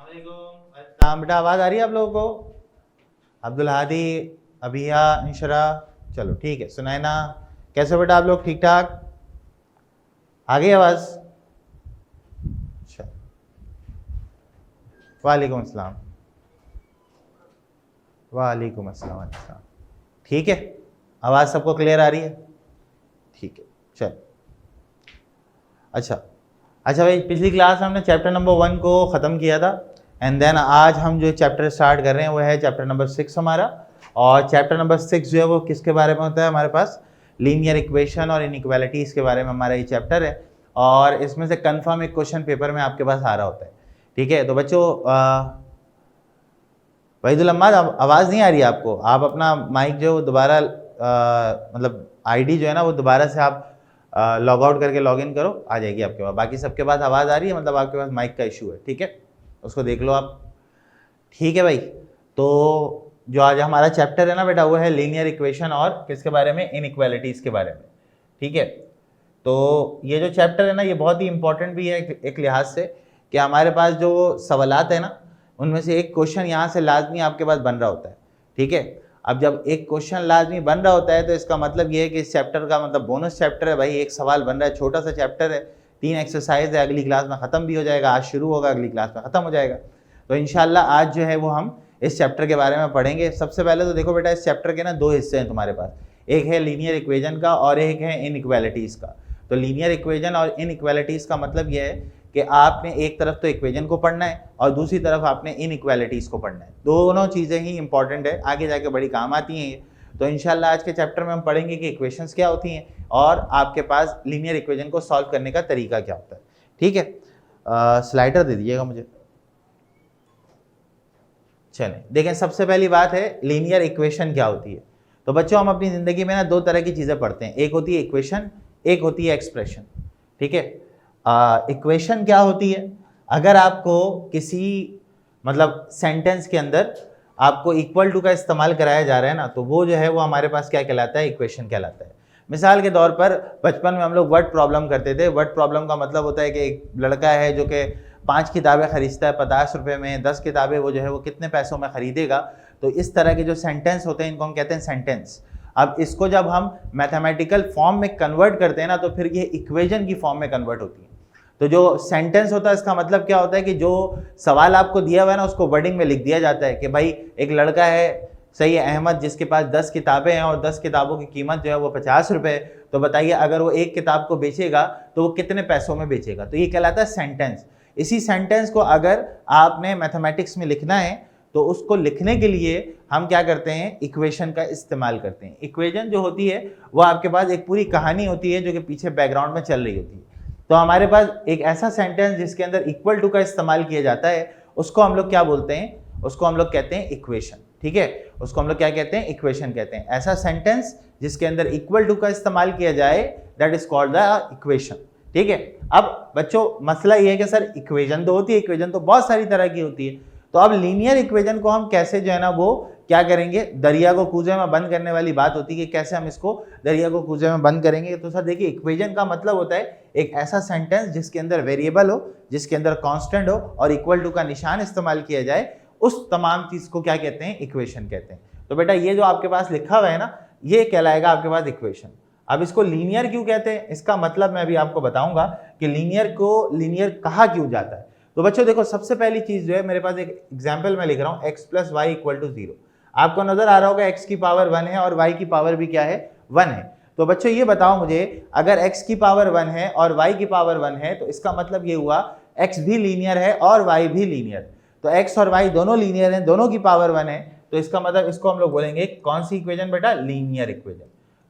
बेटा आवाज आ रही है आप लोगों को? अब्दुल हादी, अबिया, इंशरा, चलो ठीक है। सुनैना, कैसे बेटा आप लोग? ठीक ठाक? आ गई आवाज? अच्छा, वालेकुम अस्सलाम। वालेकुम अस्सलाम। ठीक है, आवाज सबको क्लियर आ रही है? ठीक है, चलो। अच्छा भाई, पिछली क्लास में हमने चैप्टर नंबर 1 को ख़त्म किया था एंड देन आज हम जो चैप्टर स्टार्ट कर रहे हैं वो है चैप्टर नंबर 6 हमारा। और चैप्टर नंबर 6 जो है वो किसके बारे में होता है हमारे पास? लीनियर इक्वेशन और इनइक्वालिटीज़ के बारे में हमारा ये चैप्टर है। और इसमें से कन्फर्म एक क्वेश्चन पेपर में आपके पास आ रहा होता है। ठीक है, तो बच्चों वहीदुल अम्माद, आवाज़ नहीं आ रही है आपको? आप अपना माइक जो है वो दोबारा मतलब आईडी जो है ना वो दोबारा से आप लॉग आउट करके लॉग इन करो, आ जाएगी आपके पास। बाकी सबके पास आवाज़ आ रही है, मतलब आपके पास माइक का इशू है। ठीक है, उसको देख लो आप। ठीक है भाई, तो जो आज हमारा चैप्टर है ना बेटा वो है लीनियर इक्वेशन और किसके बारे में? इनइक्वालिटीज़ के बारे में। ठीक है, तो ये जो चैप्टर है ना ये बहुत ही इंपॉर्टेंट भी है एक लिहाज से कि हमारे पास जो सवालात है ना उनमें से एक क्वेश्चन यहाँ से लाजमी आपके पास बन रहा होता है। ठीक है, अब जब एक क्वेश्चन लाजमी बन रहा होता है तो इसका मतलब ये है कि इस चैप्टर का मतलब बोनस चैप्टर है भाई। एक सवाल बन रहा है, छोटा सा चैप्टर है, 3 एक्सरसाइज है, अगली क्लास में ख़त्म भी हो जाएगा। आज शुरू होगा, अगली क्लास में ख़त्म हो जाएगा। तो इंशाल्लाह आज जो है वो हम इस चैप्टर के बारे में पढ़ेंगे। सबसे पहले तो देखो बेटा, इस चैप्टर के ना 2 हिस्से हैं तुम्हारे पास, एक है लीनियर इक्वेशन का और एक है इनइक्वालिटीज़ का। तो लीनियर इक्वेशन और इनइक्वालिटीज़ का मतलब यह है कि आपने एक तरफ तो इक्वेशन को पढ़ना है और दूसरी तरफ आपने इनइक्वालिटीज़ को पढ़ना है। दोनों चीज़ें ही इंपॉर्टेंट है, आगे जाके बड़ी काम आती हैं ये। तो इंशाल्लाह आज के चैप्टर में हम पढ़ेंगे कि इक्वेशंस क्या होती हैं और आपके पास लीनियर इक्वेशन को सॉल्व करने का तरीका क्या होता है। ठीक है, स्लाइडर दे दीजिएगा मुझे। चलें, देखें, सबसे पहली बात है लीनियर इक्वेशन क्या होती है। तो बच्चों हम अपनी ज़िंदगी में ना 2 तरह की चीज़ें पढ़ते हैं, एक होती है इक्वेशन, एक होती है एक्सप्रेशन। ठीक है, इक्वेशन क्या होती है? अगर आपको किसी मतलब सेंटेंस के अंदर आपको इक्वल टू का इस्तेमाल कराया जा रहा है ना, तो वो जो है वो हमारे पास क्या कहलाता है? इक्वेशन कहलाता है। मिसाल के तौर पर बचपन में हम लोग वर्ड प्रॉब्लम करते थे। वर्ड प्रॉब्लम का मतलब होता है कि एक लड़का है जो कि 5 किताबें खरीदता है 50 रुपये में, 10 किताबें वो जो है वो कितने पैसों में खरीदेगा। तो इस तरह के जो सेंटेंस होते हैं इनको हम कहते हैं सेंटेंस। अब इसको जब हम मैथमेटिकल फॉर्म में कन्वर्ट करते हैं ना तो फिर ये इक्वेशन की फॉर्म में कन्वर्ट होती है। तो जो सेंटेंस होता है इसका मतलब क्या होता है कि जो सवाल आपको दिया हुआ है ना उसको वर्डिंग में लिख दिया जाता है कि भाई एक लड़का है, सही है, अहमद, जिसके पास 10 किताबें हैं और 10 किताबों की कीमत जो है वो 50 रुपये। तो बताइए अगर वो एक किताब को बेचेगा तो वो कितने पैसों में बेचेगा? तो ये कहलाता है सेंटेंस। इसी सेंटेंस को अगर आपने मैथमेटिक्स में लिखना है तो उसको लिखने के लिए हम क्या करते हैं? इक्वेशन का इस्तेमाल करते हैं। इक्वेशन जो होती है वो आपके पास एक पूरी कहानी होती है जो कि पीछे बैकग्राउंड में चल रही होती है। तो हमारे पास एक ऐसा सेंटेंस जिसके अंदर इक्वल टू का इस्तेमाल किया जाता है उसको हम लोग क्या बोलते हैं? उसको हम लोग कहते हैं इक्वेशन। ठीक है, उसको हम लोग क्या कहते हैं? इक्वेशन कहते हैं। ऐसा सेंटेंस जिसके अंदर इक्वल टू का इस्तेमाल किया जाए that is called the equation. ठीक है, अब बच्चों मसला ये है कि सर इक्वेशन तो होती है, इक्वेशन तो बहुत सारी तरह की होती है, तो अब लीनियर इक्वेशन को हम कैसे जो है ना वो क्या करेंगे? दरिया को कूजे में बंद करने वाली बात होती है कि कैसे हम इसको दरिया को कूजे में बंद करेंगे। तो सर देखिए, इक्वेशन का मतलब होता है एक ऐसा सेंटेंस जिसके अंदर वेरिएबल हो, जिसके अंदर कांस्टेंट हो और इक्वल टू का निशान इस्तेमाल किया जाए, उस तमाम चीज को क्या कहते हैं? इक्वेशन कहते हैं। तो बेटा ये जो आपके पास लिखा हुआ है ना ये कहलाएगा आपके पास इक्वेशन। अब इसको लीनियर क्यों कहते हैं इसका मतलब मैं अभी आपको बताऊंगा कि लीनियर को लीनियर कहा क्यों जाता है। तो बच्चों देखो, सबसे पहली चीज जो है, मेरे पास एक एग्जाम्पल मैं लिख रहा हूँ, x + y = 0। आपको नजर आ रहा होगा x की पावर 1 है और y की पावर भी क्या है? 1 है। तो बच्चों ये बताओ मुझे, अगर x की पावर 1 है और y की पावर 1 है तो इसका मतलब ये हुआ x भी लीनियर है और y भी लीनियर। तो x और y दोनों लीनियर हैं, दोनों की पावर 1 है, तो इसका मतलब इसको हम लोग बोलेंगे कौन सी इक्वेशन बेटा? Linear equation.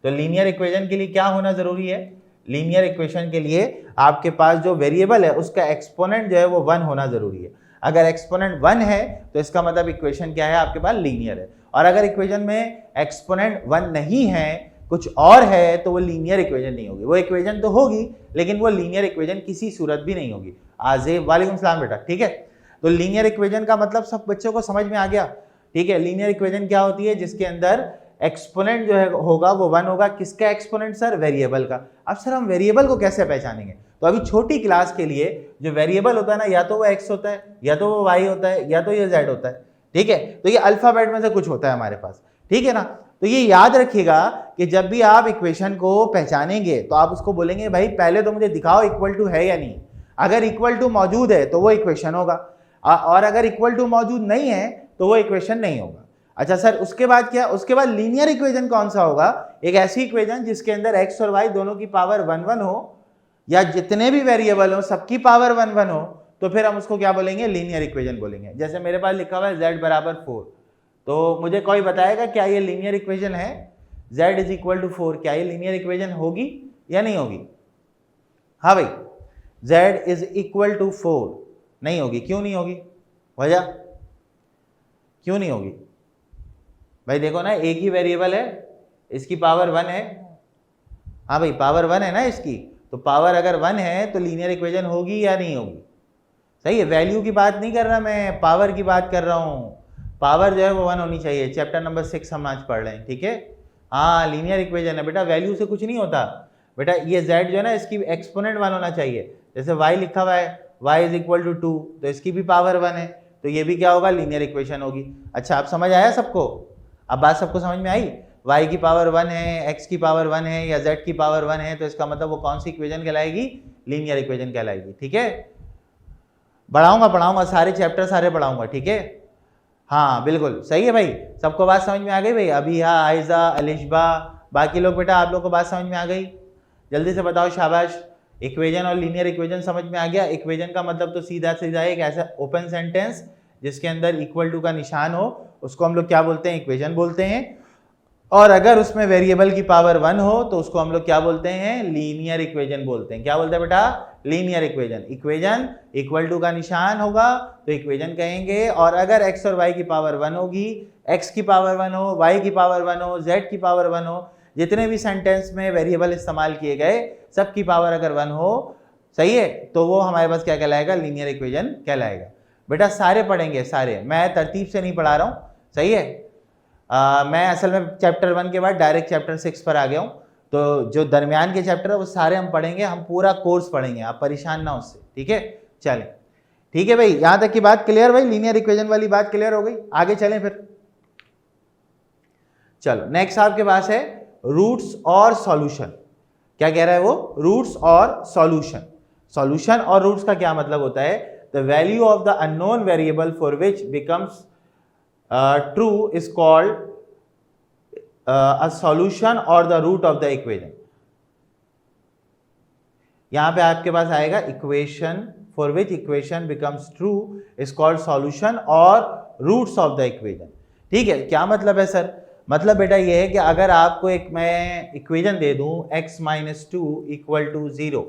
तो लीनियर इक्वेशन के लिए क्या होना जरूरी है? लीनियर इक्वेशन के लिए आपके पास जो वेरिएबल है उसका एक्सपोनेंट जो है वो 1 होना जरूरी है। अगर एक्सपोनेंट 1 है तो इसका मतलब इक्वेशन क्या है? आपके पास लीनियर है। और अगर इक्वेशन में एक्सपोनेंट 1 नहीं है, कुछ और है, तो वो लीनियर इक्वेशन नहीं होगी। वो इक्वेशन तो होगी लेकिन वो लीनियर इक्वेशन किसी सूरत भी नहीं होगी। आजेब, वालेकुम सलाम बेटा। ठीक है, तो लीनियर इक्वेशन का मतलब सब बच्चों को समझ में आ गया। ठीक है, लीनियर इक्वेशन क्या होती है? जिसके अंदर एक्सपोनेंट जो है होगा वो 1 होगा। किसका एक्सपोनेंट सर? वेरिएबल का। अब सर हम वेरिएबल को कैसे पहचानेंगे? तो अभी छोटी क्लास के लिए जो वेरिएबल होता है ना, या तो वो x होता है, या तो वो y होता है, या तो ये z होता है। ठीक है, तो ये अल्फाबेट में से कुछ होता है हमारे पास। ठीक है ना, तो ये याद रखिएगा कि जब भी आप इक्वेशन को पहचानेंगे तो आप उसको बोलेंगे भाई पहले तो मुझे दिखाओ इक्वल टू है या नहीं। अगर इक्वल टू मौजूद है तो वो इक्वेशन होगा, और अगर इक्वल टू मौजूद नहीं है तो वो इक्वेशन नहीं होगा। अच्छा सर, उसके बाद क्या? उसके बाद लीनियर इक्वेशन कौन सा होगा? एक ऐसी इक्वेशन जिसके अंदर x और y दोनों की पावर 1 1 हो, या जितने भी वेरिएबल हो सबकी पावर 1 1 हो, तो फिर हम उसको क्या बोलेंगे? लीनियर इक्वेशन बोलेंगे। जैसे मेरे पास लिखा हुआ है z बराबर 4, तो मुझे कोई बताएगा क्या ये लीनियर इक्वेशन है? z इज इक्वल टू 4, क्या ये लीनियर इक्वेशन होगी या नहीं होगी? हाँ भाई, z इज इक्वल टू 4 नहीं होगी। क्यों नहीं होगी? वजह क्यों नहीं होगी? भाई देखो ना, एक ही वेरिएबल है, इसकी पावर 1 है। हाँ भाई, पावर 1 है ना इसकी, तो पावर अगर 1 है तो लीनियर इक्वेशन होगी या नहीं होगी? सही है, वैल्यू की बात नहीं कर रहा मैं, पावर की बात कर रहा हूँ। पावर जो है वो 1 होनी चाहिए। चैप्टर नंबर 6 हम आज पढ़ रहे हैं। ठीक है, हाँ लीनियर इक्वेशन है बेटा, वैल्यू से कुछ नहीं होता बेटा। ये z जो है ना, इसकी एक्सपोनेंट 1 होना चाहिए। जैसे y लिखा हुआ है, y इज इक्वल टू 2, तो इसकी भी पावर 1 है, तो ये भी क्या होगा? लीनियर इक्वेशन होगी। अच्छा, आप समझ आया सबको? अब बात सबको समझ में आई? y की पावर 1 है, x की पावर 1 है, या z की पावर 1 है, तो इसका मतलब वो कौन सी इक्वेशन कहलाएगी? लीनियर इक्वेशन कहलाएगी। ठीक है, पढ़ाऊंगा सारे चैप्टर सारे पढ़ाऊंगा। ठीक है, हाँ बिल्कुल सही है भाई। सबको बात समझ में आ गई भाई? अभी हाँ, आयजा, अलिशबा, बाकी लोग बेटा आप लोग को बात समझ में आ गई? जल्दी से बताओ, शाबाश। इक्वेशन और लीनियर इक्वेशन समझ में आ गया। इक्वेशन का मतलब तो सीधा सीधा एक ऐसा ओपन सेंटेंस जिसके अंदर इक्वल टू का निशान हो, उसको हम लोग क्या बोलते हैं? इक्वेशन बोलते हैं। और अगर उसमें वेरिएबल की पावर 1 हो तो उसको हम लोग क्या बोलते हैं? लीनियर इक्वेशन बोलते हैं। क्या बोलते हैं बेटा? Linear equation. Equation equal to का निशान होगा तो इक्वेशन कहेंगे, और अगर x और y की पावर 1 होगी, x की पावर 1 हो, y की पावर 1 हो, z की पावर 1 हो, जितने भी सेंटेंस में वेरिएबल इस्तेमाल किए गए सबकी पावर अगर 1 हो, सही है, तो वो हमारे पास क्या कहलाएगा? लीनियर इक्वेशन कहलाएगा। बेटा सारे पढ़ेंगे, सारे, मैं तरतीब से नहीं पढ़ा रहा हूँ, सही है। मैं असल में चैप्टर 1 के बाद डायरेक्ट चैप्टर 6 पर आ गया हूँ, तो जो दरमियान के चैप्टर है वो सारे हम पढ़ेंगे, हम पूरा कोर्स पढ़ेंगे, आप परेशान ना उससे। ठीक है, चलें। ठीक है भाई, यहां तक की बात क्लियर भाई? लीनियर इक्वेशन वाली बात क्लियर हो गई? आगे चलें फिर। चलो नेक्स्ट आपके पास है रूट्स और सॉल्यूशन। क्या कह रहा है वो? रूट्स और सॉल्यूशन। सॉल्यूशन और रूट्स का क्या मतलब होता है? The value of the unknown variable for which becomes true is called a solution or the root of the equation। यहां पे आपके पास आएगा equation for which equation becomes true is called solution और रूट्स ऑफ द इक्वेशन। ठीक है, क्या मतलब है सर? मतलब बेटा ये है कि अगर आपको एक मैं इक्वेशन दे दूं x माइनस 2 इक्वल टू 0,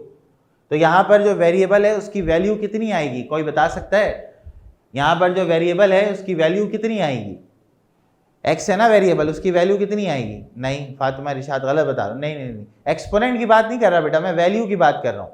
तो यहां पर जो वेरिएबल है उसकी वैल्यू कितनी आएगी? कोई बता सकता है? यहां पर जो वेरिएबल है उसकी वैल्यू कितनी आएगी? x है ना वेरिएबल, उसकी वैल्यू कितनी आएगी? नहीं फातिमा रिशाद गलत बता रहा हूँ, नहीं, एक्सपोनेंट की बात नहीं कर रहा बेटा, मैं वैल्यू की बात कर रहा हूँ।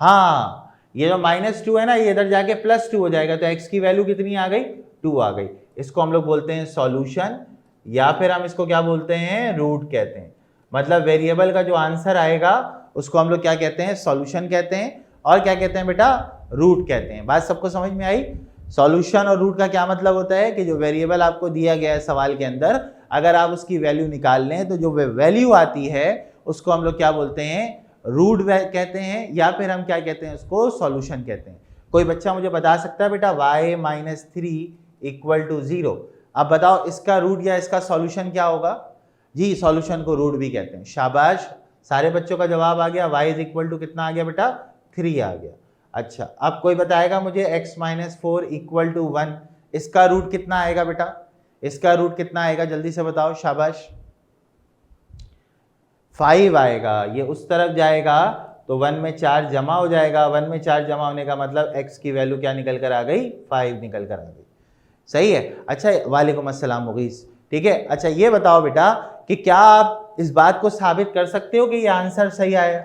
हाँ, ये जो -2 है ना, ये इधर जाके +2 हो जाएगा, तो x की वैल्यू कितनी आ गई? 2 आ गई। इसको हम लोग बोलते हैं सॉल्यूशन, या फिर हम इसको क्या बोलते हैं? रूट कहते हैं। मतलब वेरिएबल का जो आंसर आएगा उसको हम लोग क्या कहते हैं? सॉल्यूशन कहते हैं। और क्या कहते हैं बेटा? रूट कहते हैं। बात सबको समझ में आई? सॉल्यूशन और रूट का क्या मतलब होता है कि जो वेरिएबल आपको दिया गया है सवाल के अंदर, अगर आप उसकी वैल्यू निकाल लें तो जो वैल्यू आती है उसको हम लोग क्या बोलते हैं? रूट कहते हैं, या फिर हम क्या कहते हैं? उसको सॉल्यूशन कहते हैं। कोई बच्चा मुझे बता सकता है बेटा y माइनस 3 इक्वल टू 0? अब बताओ इसका रूट या इसका सॉल्यूशन क्या होगा? जी सॉल्यूशन को रूट भी कहते हैं। शाबाश, सारे बच्चों का जवाब आ गया। y इज इक्वल टू कितना आ गया बेटा? 3 आ गया। अच्छा, अब कोई बताएगा मुझे x माइनस 4 इक्वल टू 1, इसका रूट कितना आएगा बेटा? इसका रूट कितना आएगा? जल्दी से बताओ। शाबाश, 5 आएगा। ये उस तरफ जाएगा तो 1 में 4 जमा हो जाएगा। 1 में 4 जमा होने का मतलब x की वैल्यू क्या निकल कर आ गई? 5 निकल कर आ गई। सही है। अच्छा, वालेकुम अस्सलाम मुगीस। ठीक है, अच्छा ये बताओ बेटा कि क्या आप इस बात को साबित कर सकते हो कि ये आंसर सही आया?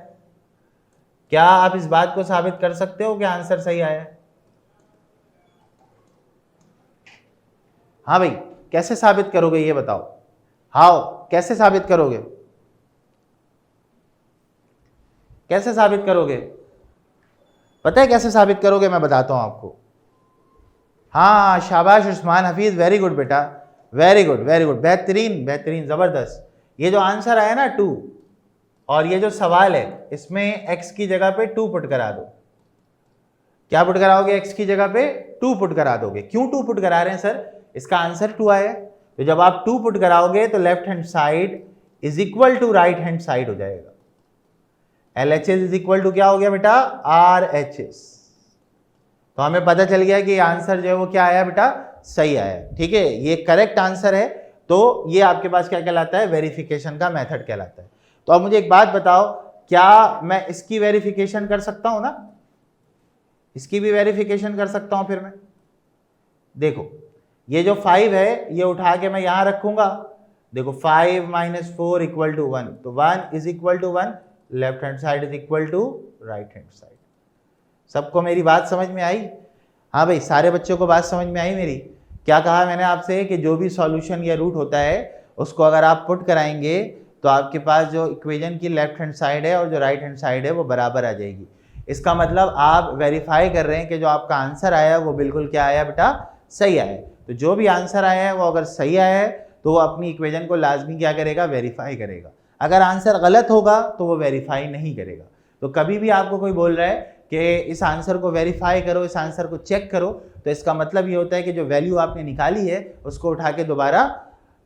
क्या आप इस बात को साबित कर सकते हो कि आंसर सही आया? हाँ भाई, कैसे साबित करोगे ये बताओ। हाउ, कैसे साबित करोगे? कैसे साबित करोगे? पता है कैसे साबित करोगे? मैं बताता हूं आपको। हाँ शाबाश उस्मान हफीज, वेरी गुड बेटा, वेरी गुड वेरी गुड, बेहतरीन बेहतरीन, जबरदस्त। ये जो आंसर आया ना 2, और ये जो सवाल है इसमें x की जगह पे 2 पुट करा दो। क्या पुट कराओगे? x की जगह पे 2 पुट करा दोगे। क्यों 2 पुट करा रहे हैं सर? इसका आंसर 2 आया, तो जब आप 2 पुट कराओगे तो left hand side is equal to right hand side हो जाएगा। LHS इज इक्वल टू क्या हो गया बेटा? RHS। तो हमें पता चल गया कि आंसर जो है वो क्या आया बेटा? सही आया। ठीक है, ये करेक्ट आंसर है। तो ये आपके पास क्या कहलाता है? वेरिफिकेशन का मेथड कहलाता है। तो अब मुझे एक बात बताओ, क्या मैं इसकी वेरिफिकेशन कर सकता हूं ना? इसकी भी वेरिफिकेशन कर सकता हूं फिर मैं। देखो ये जो 5 है ये उठा के मैं यहां रखूंगा। देखो 5 - 4 इक्वल टू 1, तो 1 is equal to 1, left hand side is equal to right hand side. सबको मेरी बात समझ में आई? हाँ भाई, सारे बच्चों को बात समझ में आई मेरी? क्या कहा मैंने आपसे कि जो भी सॉल्यूशन या रूट होता है उसको अगर आप पुट कराएंगे तो आपके पास जो इक्वेशन की लेफ्ट हैंड साइड है और जो राइट हैंड साइड है वो बराबर आ जाएगी। इसका मतलब आप वेरीफाई कर रहे हैं कि जो आपका आंसर आया है वो बिल्कुल क्या आया बेटा? सही आया है। तो जो भी आंसर आया है वो अगर सही आया है तो वो अपनी इक्वेशन को लाजमी क्या करेगा? वेरीफाई करेगा। अगर आंसर गलत होगा तो वो वेरीफाई नहीं करेगा। तो कभी भी आपको कोई बोल रहा है कि इस आंसर को वेरीफाई करो, इस आंसर को चेक करो, तो इसका मतलब ये होता है कि जो वैल्यू आपने निकाली है उसको उठा के दोबारा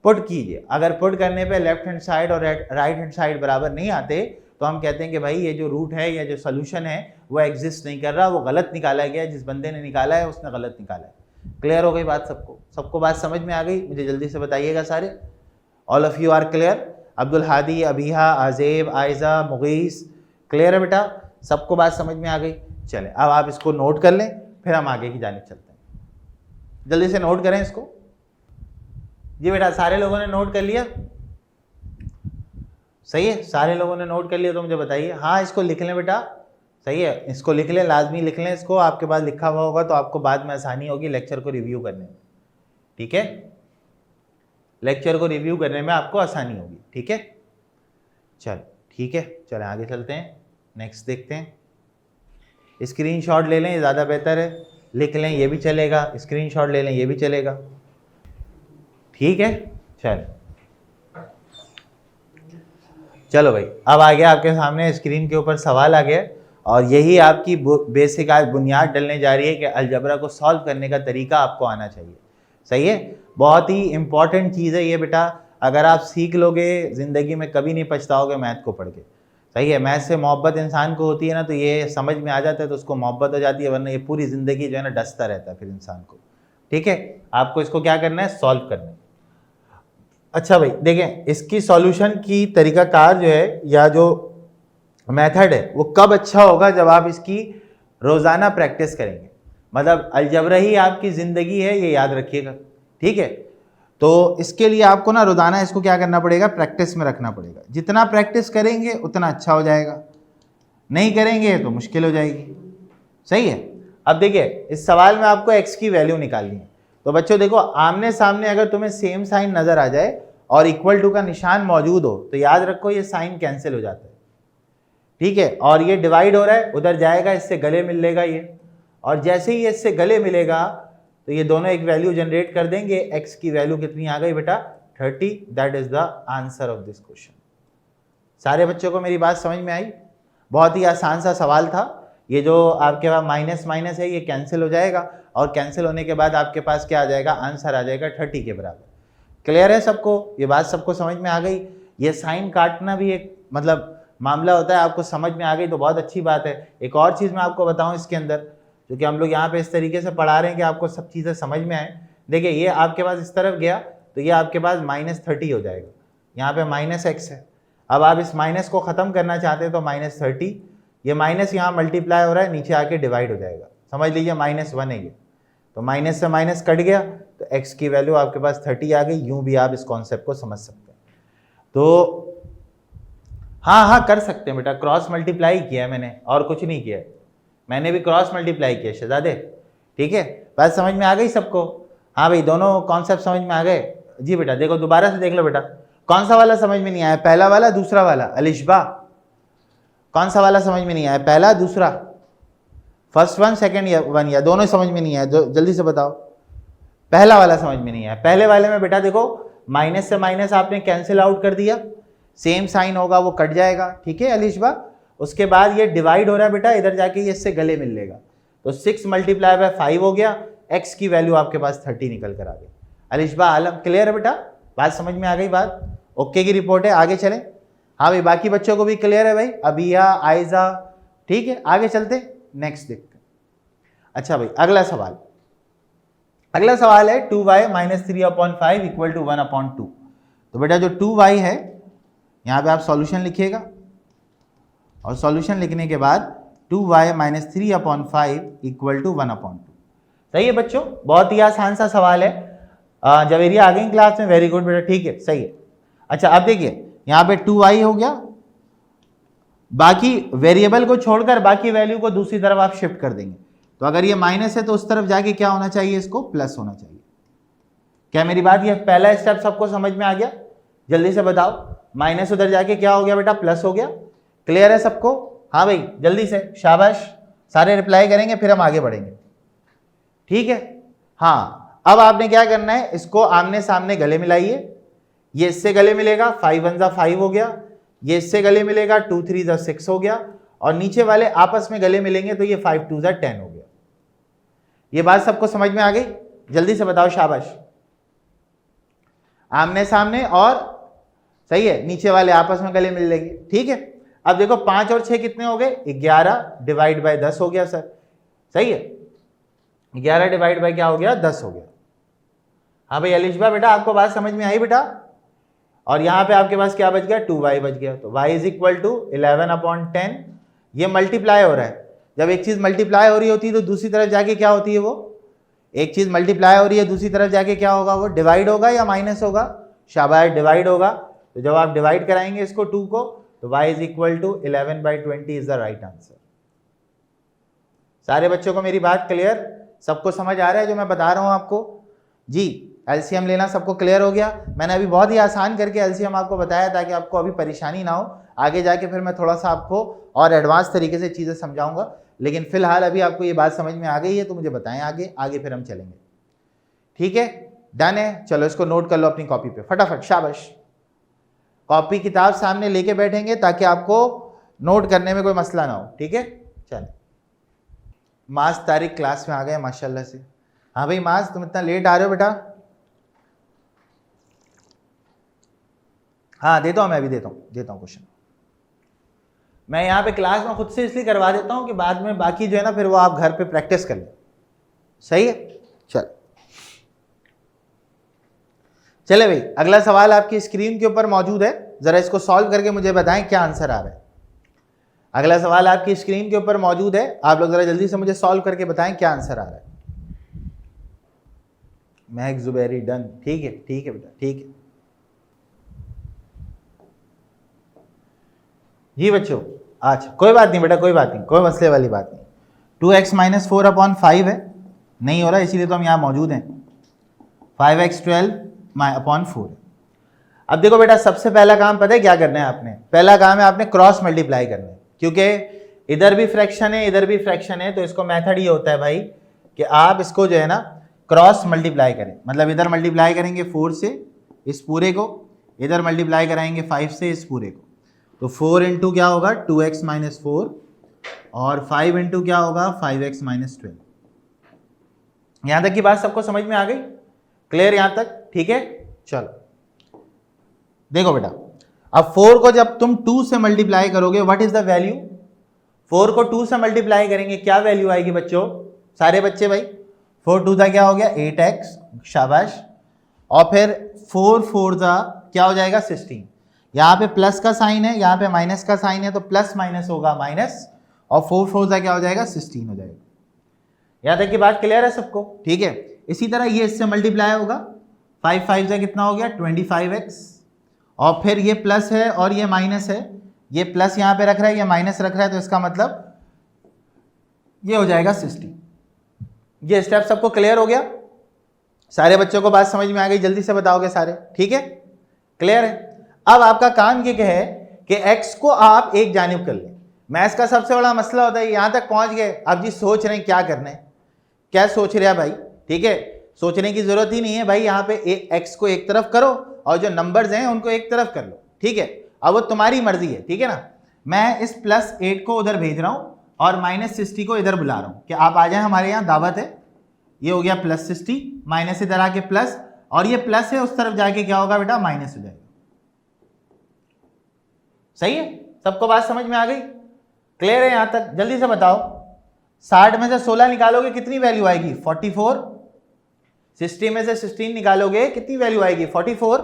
पुट कीजिए। अगर पुट करने पे लेफ्ट हैंड साइड और राइट हैंड साइड बराबर नहीं आते तो हम कहते हैं कि भाई ये जो रूट है या जो सोल्यूशन है वो एग्जिस्ट नहीं कर रहा, वो गलत निकाला गया, जिस बंदे ने निकाला है उसने गलत निकाला है। क्लियर हो गई बात सबको? सबको बात समझ में आ गई? मुझे जल्दी से बताइएगा सारे। All of you are clear? Abdul Hadi, Abiha, Ajeb, Aiza, Mughees, clear है बेटा? सबको बात समझ में आ गई? चलें अब आप इसको नोट कर लें, फिर हम आगे की जानिब चलते हैं। जल्दी से नोट करें इसको। जी बेटा, सारे लोगों ने नोट कर लिया? सही है, सारे लोगों ने नोट कर लिया तो मुझे बताइए। हाँ इसको लिख लें बेटा, सही है, इसको लिख लें, लाजमी लिख लें इसको। आपके पास लिखा हुआ होगा तो आपको बाद में आसानी होगी लेक्चर को रिव्यू करने में। ठीक है, लेक्चर को रिव्यू करने में आपको आसानी होगी। ठीक है, चल ठीक है, चलें आगे चलते हैं, नेक्स्ट देखते हैं। स्क्रीनशॉट ले लें, ज़्यादा बेहतर है। लिख लें ये भी चलेगा, स्क्रीनशॉट ले लें ये भी चलेगा। ठीक है, चलो भाई, अब आ गया आपके सामने स्क्रीन के ऊपर सवाल आ गया, और यही आपकी बेसिक आज बुनियाद डलने जा रही है कि अलजबरा को सॉल्व करने का तरीका आपको आना चाहिए। सही है, बहुत ही इंपॉर्टेंट चीज़ है ये बेटा। अगर आप सीख लोगे ज़िंदगी में कभी नहीं पछताओगे मैथ को पढ़ के। सही है, मैथ से मोहब्बत इंसान को होती है ना, तो ये समझ में आ जाता है तो उसको मोहब्बत हो जाती है, वरना ये पूरी ज़िंदगी जो है ना डसता रहता है फिर इंसान को। ठीक है, आपको इसको क्या करना है? सॉल्व करना है। अच्छा भाई देखें, इसकी सॉल्यूशन की तरीकाकार जो है या जो मेथड है वो कब अच्छा होगा? जब आप इसकी रोज़ाना प्रैक्टिस करेंगे। मतलब अलजबरा ही आपकी ज़िंदगी है, ये याद रखिएगा। ठीक है, तो इसके लिए आपको ना रोज़ाना इसको क्या करना पड़ेगा? प्रैक्टिस में रखना पड़ेगा। जितना प्रैक्टिस करेंगे उतना अच्छा हो जाएगा, नहीं करेंगे तो मुश्किल हो जाएगी। सही है, अब देखिए इस सवाल में आपको x की वैल्यू निकालनी है। तो बच्चों देखो, आमने सामने अगर तुम्हें सेम साइन नज़र आ जाए और इक्वल टू का निशान मौजूद हो तो याद रखो ये साइन कैंसिल हो जाता है। ठीक है, और ये डिवाइड हो रहा है, उधर जाएगा, इससे गले मिल लेगा ये, और जैसे ही इससे गले मिलेगा तो ये दोनों एक वैल्यू जनरेट कर देंगे। x की वैल्यू कितनी आ गई बेटा? 30। That is the answer of this question. सारे बच्चों को मेरी बात समझ में आई? बहुत ही आसान सा सवाल था। ये जो आपके पास माइनस माइनस है ये कैंसिल हो जाएगा, और कैंसिल होने के बाद आपके पास क्या आ जाएगा? आंसर आ जाएगा 30 के बराबर। क्लियर है सबको? ये बात सबको समझ में आ गई? ये साइन काटना भी एक मतलब मामला होता है, आपको समझ में आ गई तो बहुत अच्छी बात है। एक और चीज़ मैं आपको बताऊं इसके अंदर, क्योंकि हम लोग यहाँ पे इस तरीके से पढ़ा रहे हैं कि आपको सब चीज़ें समझ में आए। देखिए ये आपके पास इस तरफ गया तो ये आपके पास -30 हो जाएगा, यहाँ पे -x है। अब आप इस माइनस को ख़त्म करना चाहते हैं तो -30, ये माइनस यहाँ मल्टीप्लाई हो रहा है, नीचे आके डिवाइड हो जाएगा। समझ लीजिए -1 है ये, तो माइनस से माइनस कट गया तो x की वैल्यू आपके पास 30 आ गई। यूँ भी आप इस कॉन्सेप्ट को समझ सकते हैं। तो हाँ कर सकते हैं बेटा, क्रॉस मल्टीप्लाई किया है मैंने और कुछ नहीं किया है, मैंने भी क्रॉस मल्टीप्लाई किया शहजादे। ठीक है, बात समझ में आ गई सबको? हाँ भाई, दोनों कॉन्सेप्ट समझ में आ गए? जी बेटा, देखो दोबारा से देख लो बेटा, कौन सा वाला समझ में नहीं आया, पहला वाला दूसरा वाला? अलिशबा कौन सा वाला समझ में नहीं आया, पहला दूसरा? फर्स्ट वन सेकंड वन, या दोनों समझ में नहीं आया? जल्दी से बताओ। पहला वाला समझ में नहीं आया। पहले वाले में बेटा देखो, माइनस से माइनस आपने कैंसिल आउट कर दिया, सेम साइन होगा वो कट जाएगा, ठीक है अलिशबा। उसके बाद ये डिवाइड हो रहा है बेटा, इधर जाके ये इससे गले मिल लेगा, तो 6 मल्टीप्लाई बाय 5 हो गया, x की वैल्यू आपके पास 30 निकल कर आ गई। अलिशबा आलम क्लियर है बेटा, बात समझ में आ गई? बात ओके की रिपोर्ट है, आगे चलें। हाँ भाई बाकी बच्चों को भी क्लियर है भाई, अबिया आयजा, ठीक है आगे चलते नेक्स्ट देखते हैं। अच्छा भाई अगला सवाल, अगला सवाल है 2y माइनस 3/5 इक्वल टू 1/2। तो बेटा जो 2y है यहाँ पे आप सॉल्यूशन लिखिएगा, और सॉल्यूशन लिखने के बाद 2y माइनस 3/5 इक्वल टू 1/2। सही है बच्चों, बहुत ही आसान सा सवाल है। जवेरिया आ गई क्लास में, वेरी गुड बेटा, ठीक है सही है। अच्छा अब देखिए यहाँ पे 2y हो गया, बाकी वेरिएबल को छोड़कर बाकी वैल्यू को दूसरी तरफ आप शिफ्ट कर देंगे। तो अगर ये माइनस है तो उस तरफ जाके क्या होना चाहिए, इसको प्लस होना चाहिए। क्या मेरी बात, ये पहला स्टेप सबको समझ में आ गया? जल्दी से बताओ, माइनस उधर जाके क्या हो गया बेटा, प्लस हो गया। क्लियर है सबको? हाँ भाई जल्दी से, शाबाश, सारे रिप्लाई करेंगे फिर हम आगे बढ़ेंगे, ठीक है। हाँ अब आपने क्या करना है, इसको आमने सामने गले मिलाइए। ये इससे गले मिलेगा, 5 1 जा 5 हो गया, ये इससे गले मिलेगा, 2 3 जा 6 हो गया, और नीचे वाले आपस में गले मिलेंगे तो ये 5 2 जा 10 हो गया। ये बात सबको समझ में आ गई? जल्दी से बताओ, शाबाश। आमने सामने और सही है, नीचे वाले आपस में गले मिल लेंगे, ठीक है। अब देखो 5 और 6 कितने हो गए, 11 डिवाइड बाय 10 हो गया सर, सही है। 11 डिवाइड बाय क्या हो गया, 10 हो गया। हाँ भाई अलिशबा बेटा आपको बात समझ में आई बेटा? और यहाँ पे आपके पास क्या बच गया, 2y बच गया। तो y इज इक्वल टू 11/10। ये मल्टीप्लाई हो रहा है, जब एक चीज मल्टीप्लाई हो रही होती है तो दूसरी तरफ जाके क्या होती है, वो एक चीज मल्टीप्लाई हो रही है दूसरी तरफ जाके क्या होगा, वो डिवाइड होगा या माइनस होगा? शाबाश, डिवाइड होगा। तो जब आप डिवाइड कराएंगे इसको 2 को, तो y is equal to 11/20 is the right answer. सारे बच्चों को मेरी बात क्लियर, सबको समझ आ रहा है जो मैं बता रहा हूं आपको? जी एलसीएम लेना सबको क्लियर हो गया? मैंने अभी बहुत ही आसान करके एलसीएम आपको बताया ताकि आपको अभी परेशानी ना हो, आगे जाके फिर मैं थोड़ा सा आपको और एडवांस तरीके से चीज़ें समझाऊंगा। लेकिन फिलहाल अभी आपको ये बात समझ में आ गई है तो मुझे बताएं, आगे आगे फिर हम चलेंगे, ठीक है? डन है, चलो इसको नोट कर लो अपनी कॉपी पे फटाफट, शाबाश। कॉपी किताब सामने लेके बैठेंगे ताकि आपको नोट करने में कोई मसला ना हो, ठीक है? चलो मास तारिक क्लास में आ गए माशाल्लाह से। हाँ भाई मास, तुम इतना लेट आ रहे हो बेटा? हाँ देता हूँ, मैं भी देता हूँ क्वेश्चन। मैं यहाँ पे क्लास में खुद से इसलिए करवा देता हूँ कि बाद में बाकी जो है ना फिर वो आप घर पे प्रैक्टिस कर लें, सही है? चले भाई अगला सवाल आपकी स्क्रीन के ऊपर मौजूद है, जरा इसको सॉल्व करके मुझे बताएं क्या आंसर आ रहा है। अगला सवाल आपकी स्क्रीन के ऊपर मौजूद है, आप लोग जरा जल्दी से मुझे सॉल्व करके बताएं क्या आंसर आ रहा है। महक जुबैरी डन, ठीक है बेटा, ठीक है जी बच्चों। अच्छा कोई बात नहीं बेटा, कोई बात नहीं, कोई मसले वाली बात नहीं। 2x माइनस 4/5 है, नहीं हो रहा इसीलिए तो हम यहाँ मौजूद हैं। 5x 12/4। अब देखो बेटा सबसे पहला काम पता है क्या करना है आपने? पहला काम है आपने क्रॉस मल्टीप्लाई करना है, क्योंकि इधर भी फ्रैक्शन है इधर भी फ्रैक्शन है, तो इसको मेथड ये होता है भाई कि आप इसको जो है ना क्रॉस मल्टीप्लाई करें। मतलब इधर मल्टीप्लाई करेंगे 4 से इस पूरे को, इधर मल्टीप्लाई कराएंगे 5 से इस पूरे को, तो 4 इंटू क्या होगा 2x माइनस 4, और 5 इंटू क्या होगा 5x माइनस 12। यहां तक की बात सबको समझ में आ गई? क्लियर यहां तक? ठीक है चलो देखो बेटा, अब 4 को जब तुम 2 से मल्टीप्लाई करोगे, व्हाट इज द वैल्यू? 4 को 2 से मल्टीप्लाई करेंगे क्या वैल्यू आएगी बच्चों? सारे बच्चे भाई 4 2 क्या हो गया 8x, शाबाश। और फिर 4 4 क्या हो जाएगा 16। यहाँ पे प्लस का साइन है, यहाँ पे माइनस का साइन है, तो प्लस माइनस होगा माइनस, और 4 4 क्या हो जाएगा 16 हो जाएगा। यहाँ तक की बात क्लियर है सबको? ठीक है। इसी तरह ये इससे मल्टीप्लाई होगा, 5 5 से कितना हो गया 25x, और फिर ये प्लस है और ये माइनस है, ये प्लस यहाँ पे रख रहा है ये माइनस रख रहा है, तो इसका मतलब ये हो जाएगा 60। ये स्टेप सबको क्लियर हो गया? सारे बच्चों को बात समझ में आ गई? जल्दी से बताओगे सारे? ठीक है क्लियर है? अब आपका काम ये है कि x को आप एक जानिब कर लें। मैथ्स का सबसे बड़ा मसला होता है, यहां तक पहुंच गए, अब जी सोच रहे हैं क्या करना है, क्या सोच रहे हैं भाई, ठीक है, सोचने की जरूरत ही नहीं है भाई, यहाँ पे x को एक तरफ करो और जो नंबर्स हैं उनको एक तरफ कर लो, ठीक है। अब वो तुम्हारी मर्जी है, ठीक है ना। मैं इस +8 को उधर भेज रहा हूं और -60 को इधर बुला रहा हूं कि आप आ जाए, हमारे यहाँ दावत है। ये हो गया +60, माइनस इधर आके प्लस, और ये प्लस है उस तरफ जाके क्या होगा बेटा, माइनस हो जाएगा। सही है, सबको बात समझ में आ गई, क्लियर है यहां तक? जल्दी से बताओ, 60 में से 16 निकालोगे कितनी वैल्यू आएगी, 44। 60 में से 16 निकालोगे कितनी वैल्यू आएगी, 44।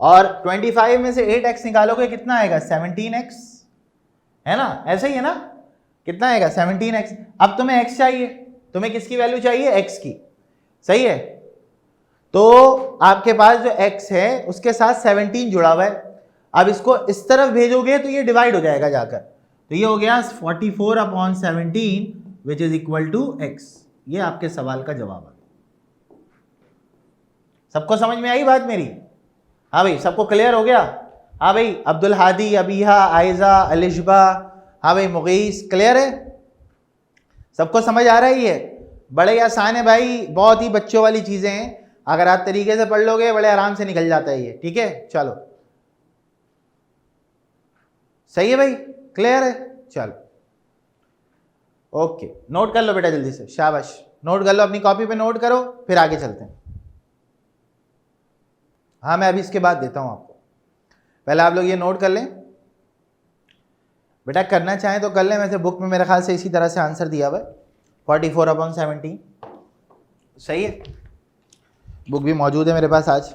और 25 में से 8x निकालोगे कितना आएगा, 17x, है ना, ऐसे ही है ना, कितना आएगा, 17x। अब तुम्हें x चाहिए, तुम्हें किसकी वैल्यू चाहिए, x की, सही है। तो आपके पास जो x है उसके साथ 17 जुड़ा हुआ है। अब इसको इस तरफ भेजोगे तो ये डिवाइड हो जाएगा जाकर, तो ये हो गया 44/17 which is equal to x। ये आपके सवाल का जवाब है। सबको समझ में आई बात मेरी? हाँ भाई, सबको क्लियर हो गया? हाँ भाई, अब्दुल हादी, अबीहा, आयजा, अलिशबा, हाँ भाई, मुगीस, क्लियर है? सबको समझ आ रहा है? ये बड़े आसान है भाई, बहुत ही बच्चों वाली चीजें हैं, अगर आप तरीके से पढ़ लोगे बड़े आराम से निकल जाता है ये, ठीक है। चलो सही है भाई, क्लियर है? चलो ओके, नोट कर लो बेटा जल्दी से, शाबाश, नोट कर लो, अपनी कॉपी पे नोट करो, फिर आगे चलते हैं। हाँ, मैं अभी इसके बाद देता हूं आपको, पहले आप लोग ये नोट कर लें बेटा, करना चाहें तो कर लें, वैसे बुक में मेरे ख्याल से इसी तरह से आंसर दिया हुआ है, 44/17। सही है, बुक भी मौजूद है मेरे पास आज।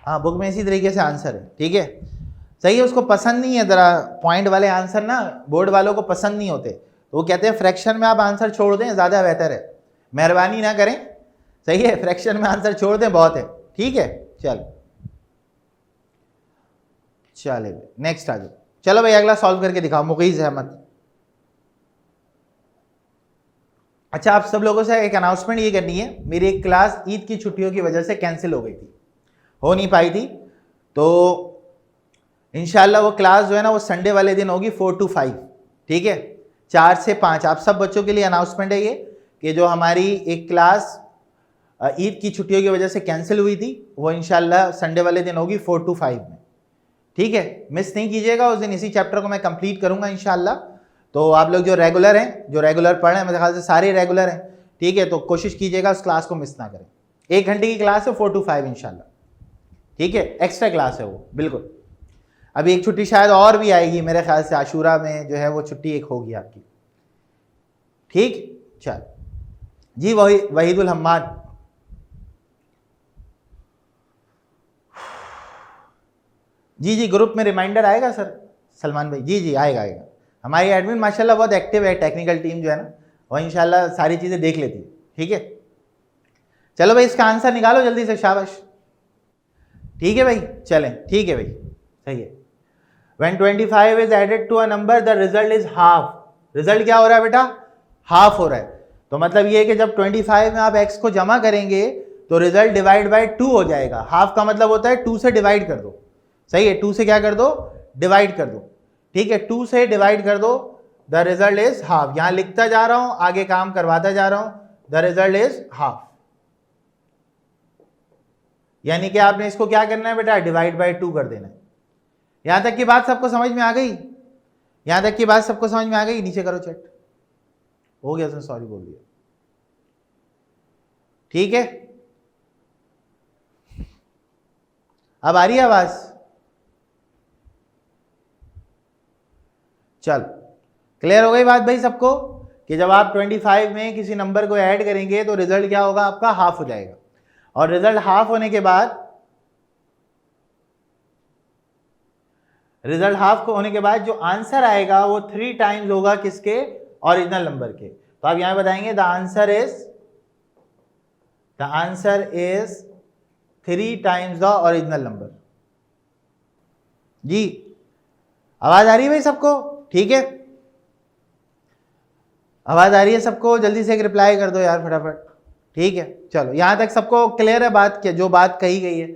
हाँ, बुक में इसी तरीके से आंसर है, ठीक है, सही है। उसको पसंद नहीं है जरा पॉइंट वाले आंसर ना, बोर्ड वालों को पसंद नहीं होते, तो वो कहते हैं फ्रैक्शन में आप आंसर छोड़ दें, ज़्यादा बेहतर है, मेहरबानी ना करें, सही है, फ्रैक्शन में आंसर छोड़ दें, बहुत है, ठीक है। चलो चले नेक्स्ट आ जाओ, चलो भाई अगला सॉल्व करके दिखाओ, मुगीज़ अहमद। अच्छा, आप सब लोगों से एक अनाउंसमेंट ये करनी है, मेरी एक क्लास ईद की छुट्टियों की वजह से कैंसिल हो गई थी, हो नहीं पाई थी, तो इंशाल्लाह वो क्लास जो है ना वो संडे वाले दिन होगी 4 to 5, ठीक है, 4 से 5। आप सब बच्चों के लिए अनाउंसमेंट है ये कि जो हमारी एक क्लास ईद की छुट्टियों की वजह से कैंसिल हुई थी, वो इंशाल्लाह संडे वाले दिन होगी 4 to 5 में, ठीक है, मिस नहीं कीजिएगा उस दिन। इसी चैप्टर को मैं कंप्लीट करूंगा इंशाल्लाह। तो आप लोग जो रेगुलर हैं, जो रेगुलर पढ़ रहे हैं, मेरे ख्याल से सारे रेगुलर हैं, ठीक है, तो कोशिश कीजिएगा उस क्लास को मिस ना करें। 1 घंटे की क्लास है 4 to 5 इंशाल्लाह, ठीक है, एक्स्ट्रा क्लास है वो, बिल्कुल। अभी एक छुट्टी शायद और भी आएगी मेरे ख्याल से, आशूरा में जो है वो छुट्टी एक होगी आपकी, ठीक। चल जी, वहीदुल हम्माद, जी जी, ग्रुप में रिमाइंडर आएगा सर, सलमान भाई, जी जी आएगा आएगा। हमारी एडमिन माशाल्लाह बहुत एक्टिव है, टेक्निकल टीम जो है ना वो इंशाल्लाह सारी चीज़ें देख लेती है, ठीक है। चलो भाई इसका आंसर निकालो जल्दी से, शाबाश, ठीक है भाई, चलें, ठीक है भाई, सही है। When 25 is added to a number, the result is half. Result क्या हो रहा है बेटा, हाफ हो रहा है, तो मतलब ये है कि जब 25 में आप x को जमा करेंगे तो रिजल्ट डिवाइड बाय 2 हो जाएगा। हाफ का मतलब होता है 2 से डिवाइड कर दो, सही है, 2 से क्या कर दो, डिवाइड कर दो, ठीक है, 2 से डिवाइड कर दो, द रिजल्ट इज हाफ। यहां लिखता जा रहा हूं, आगे काम करवाता जा रहा हूं, द रिजल्ट इज हाफ, यानी कि आपने इसको क्या करना है बेटा, डिवाइड बाय 2 कर देना है। यहां तक की बात सबको समझ में आ गई? यहां तक की बात सबको समझ में आ गई? नीचे करो चेक, हो गया, उसने सॉरी बोल दिया, ठीक है। अब आ रही है आवाज? चल, क्लियर हो गई बात भाई सबको कि जब आप 25 में किसी नंबर को ऐड करेंगे तो रिजल्ट क्या होगा आपका, हाफ हो जाएगा। और रिजल्ट हाफ होने के बाद, रिजल्ट हाफ को होने के बाद जो आंसर आएगा वो 3 टाइम्स होगा किसके, ओरिजिनल नंबर के। तो आप यहां बताएंगे the answer is 3 times the original number. जी आवाज आ रही है भाई सबको? ठीक है, आवाज आ रही है सबको? जल्दी से एक रिप्लाई कर दो यार फटाफट, ठीक है। चलो यहां तक सबको क्लियर है बात, क्या जो बात कही गई है,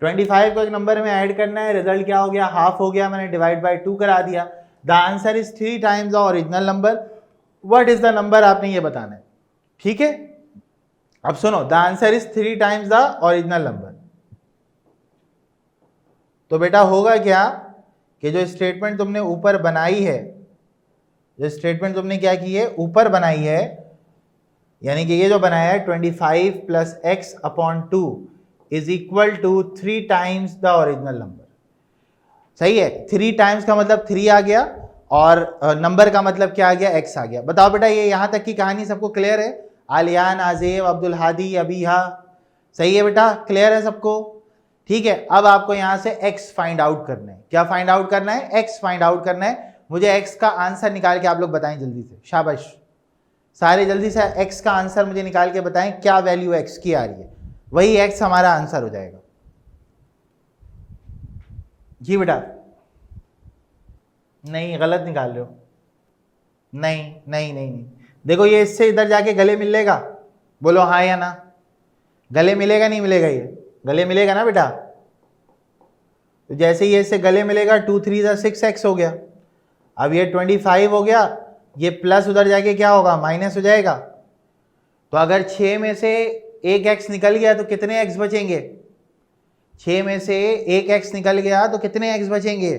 25 को एक नंबर में ऐड करना है, रिजल्ट क्या हो गया, हाफ हो गया, मैंने डिवाइड बाय 2 करा दिया। The answer is 3 times the original number. What is the number, आपने ये बताना है। ठीक है, अब सुनो, the answer is 3 times the original number. तो बेटा होगा क्या कि जो स्टेटमेंट तुमने ऊपर बनाई है, जो स्टेटमेंट तुमने क्या की है, ऊपर बनाई है, यानी कि ये जो बनाया है 25 plus X upon 2 is equal to 3 times the original number. सही है, 3 टाइम्स का मतलब 3 आ गया और नंबर का मतलब क्या आ गया, x आ गया। बताओ बेटा, ये यहां तक की कहानी सबको क्लियर है? आलियान, आजेब, अब्दुल हादी, अबीहा, सही है बेटा, क्लियर है सबको? ठीक है, अब आपको यहां से x फाइंड आउट करना है। क्या फाइंड आउट करना है? x फाइंड आउट करना है। मुझे x का आंसर निकाल के आप लोग बताएं जल्दी से, शाबाश सारे जल्दी से x का आंसर मुझे निकाल के बताएं, क्या वैल्यू x की आ रही है, वही x हमारा आंसर हो जाएगा। जी बेटा, नहीं गलत निकाल रहे हो, नहीं नहीं नहीं नहीं, देखो ये इससे इधर जाके गले मिल लेगा, बोलो हाँ या ना, गले मिलेगा नहीं मिलेगा? ये गले मिलेगा ना बेटा। तो जैसे ये इससे गले मिलेगा 2 3 6x हो गया। अब ये 25 हो गया, ये प्लस उधर जाके क्या होगा, माइनस हो जाएगा। तो अगर 6 में से एक x निकल गया तो कितने x बचेंगे? 6 में से एक x निकल गया तो कितने x बचेंगे?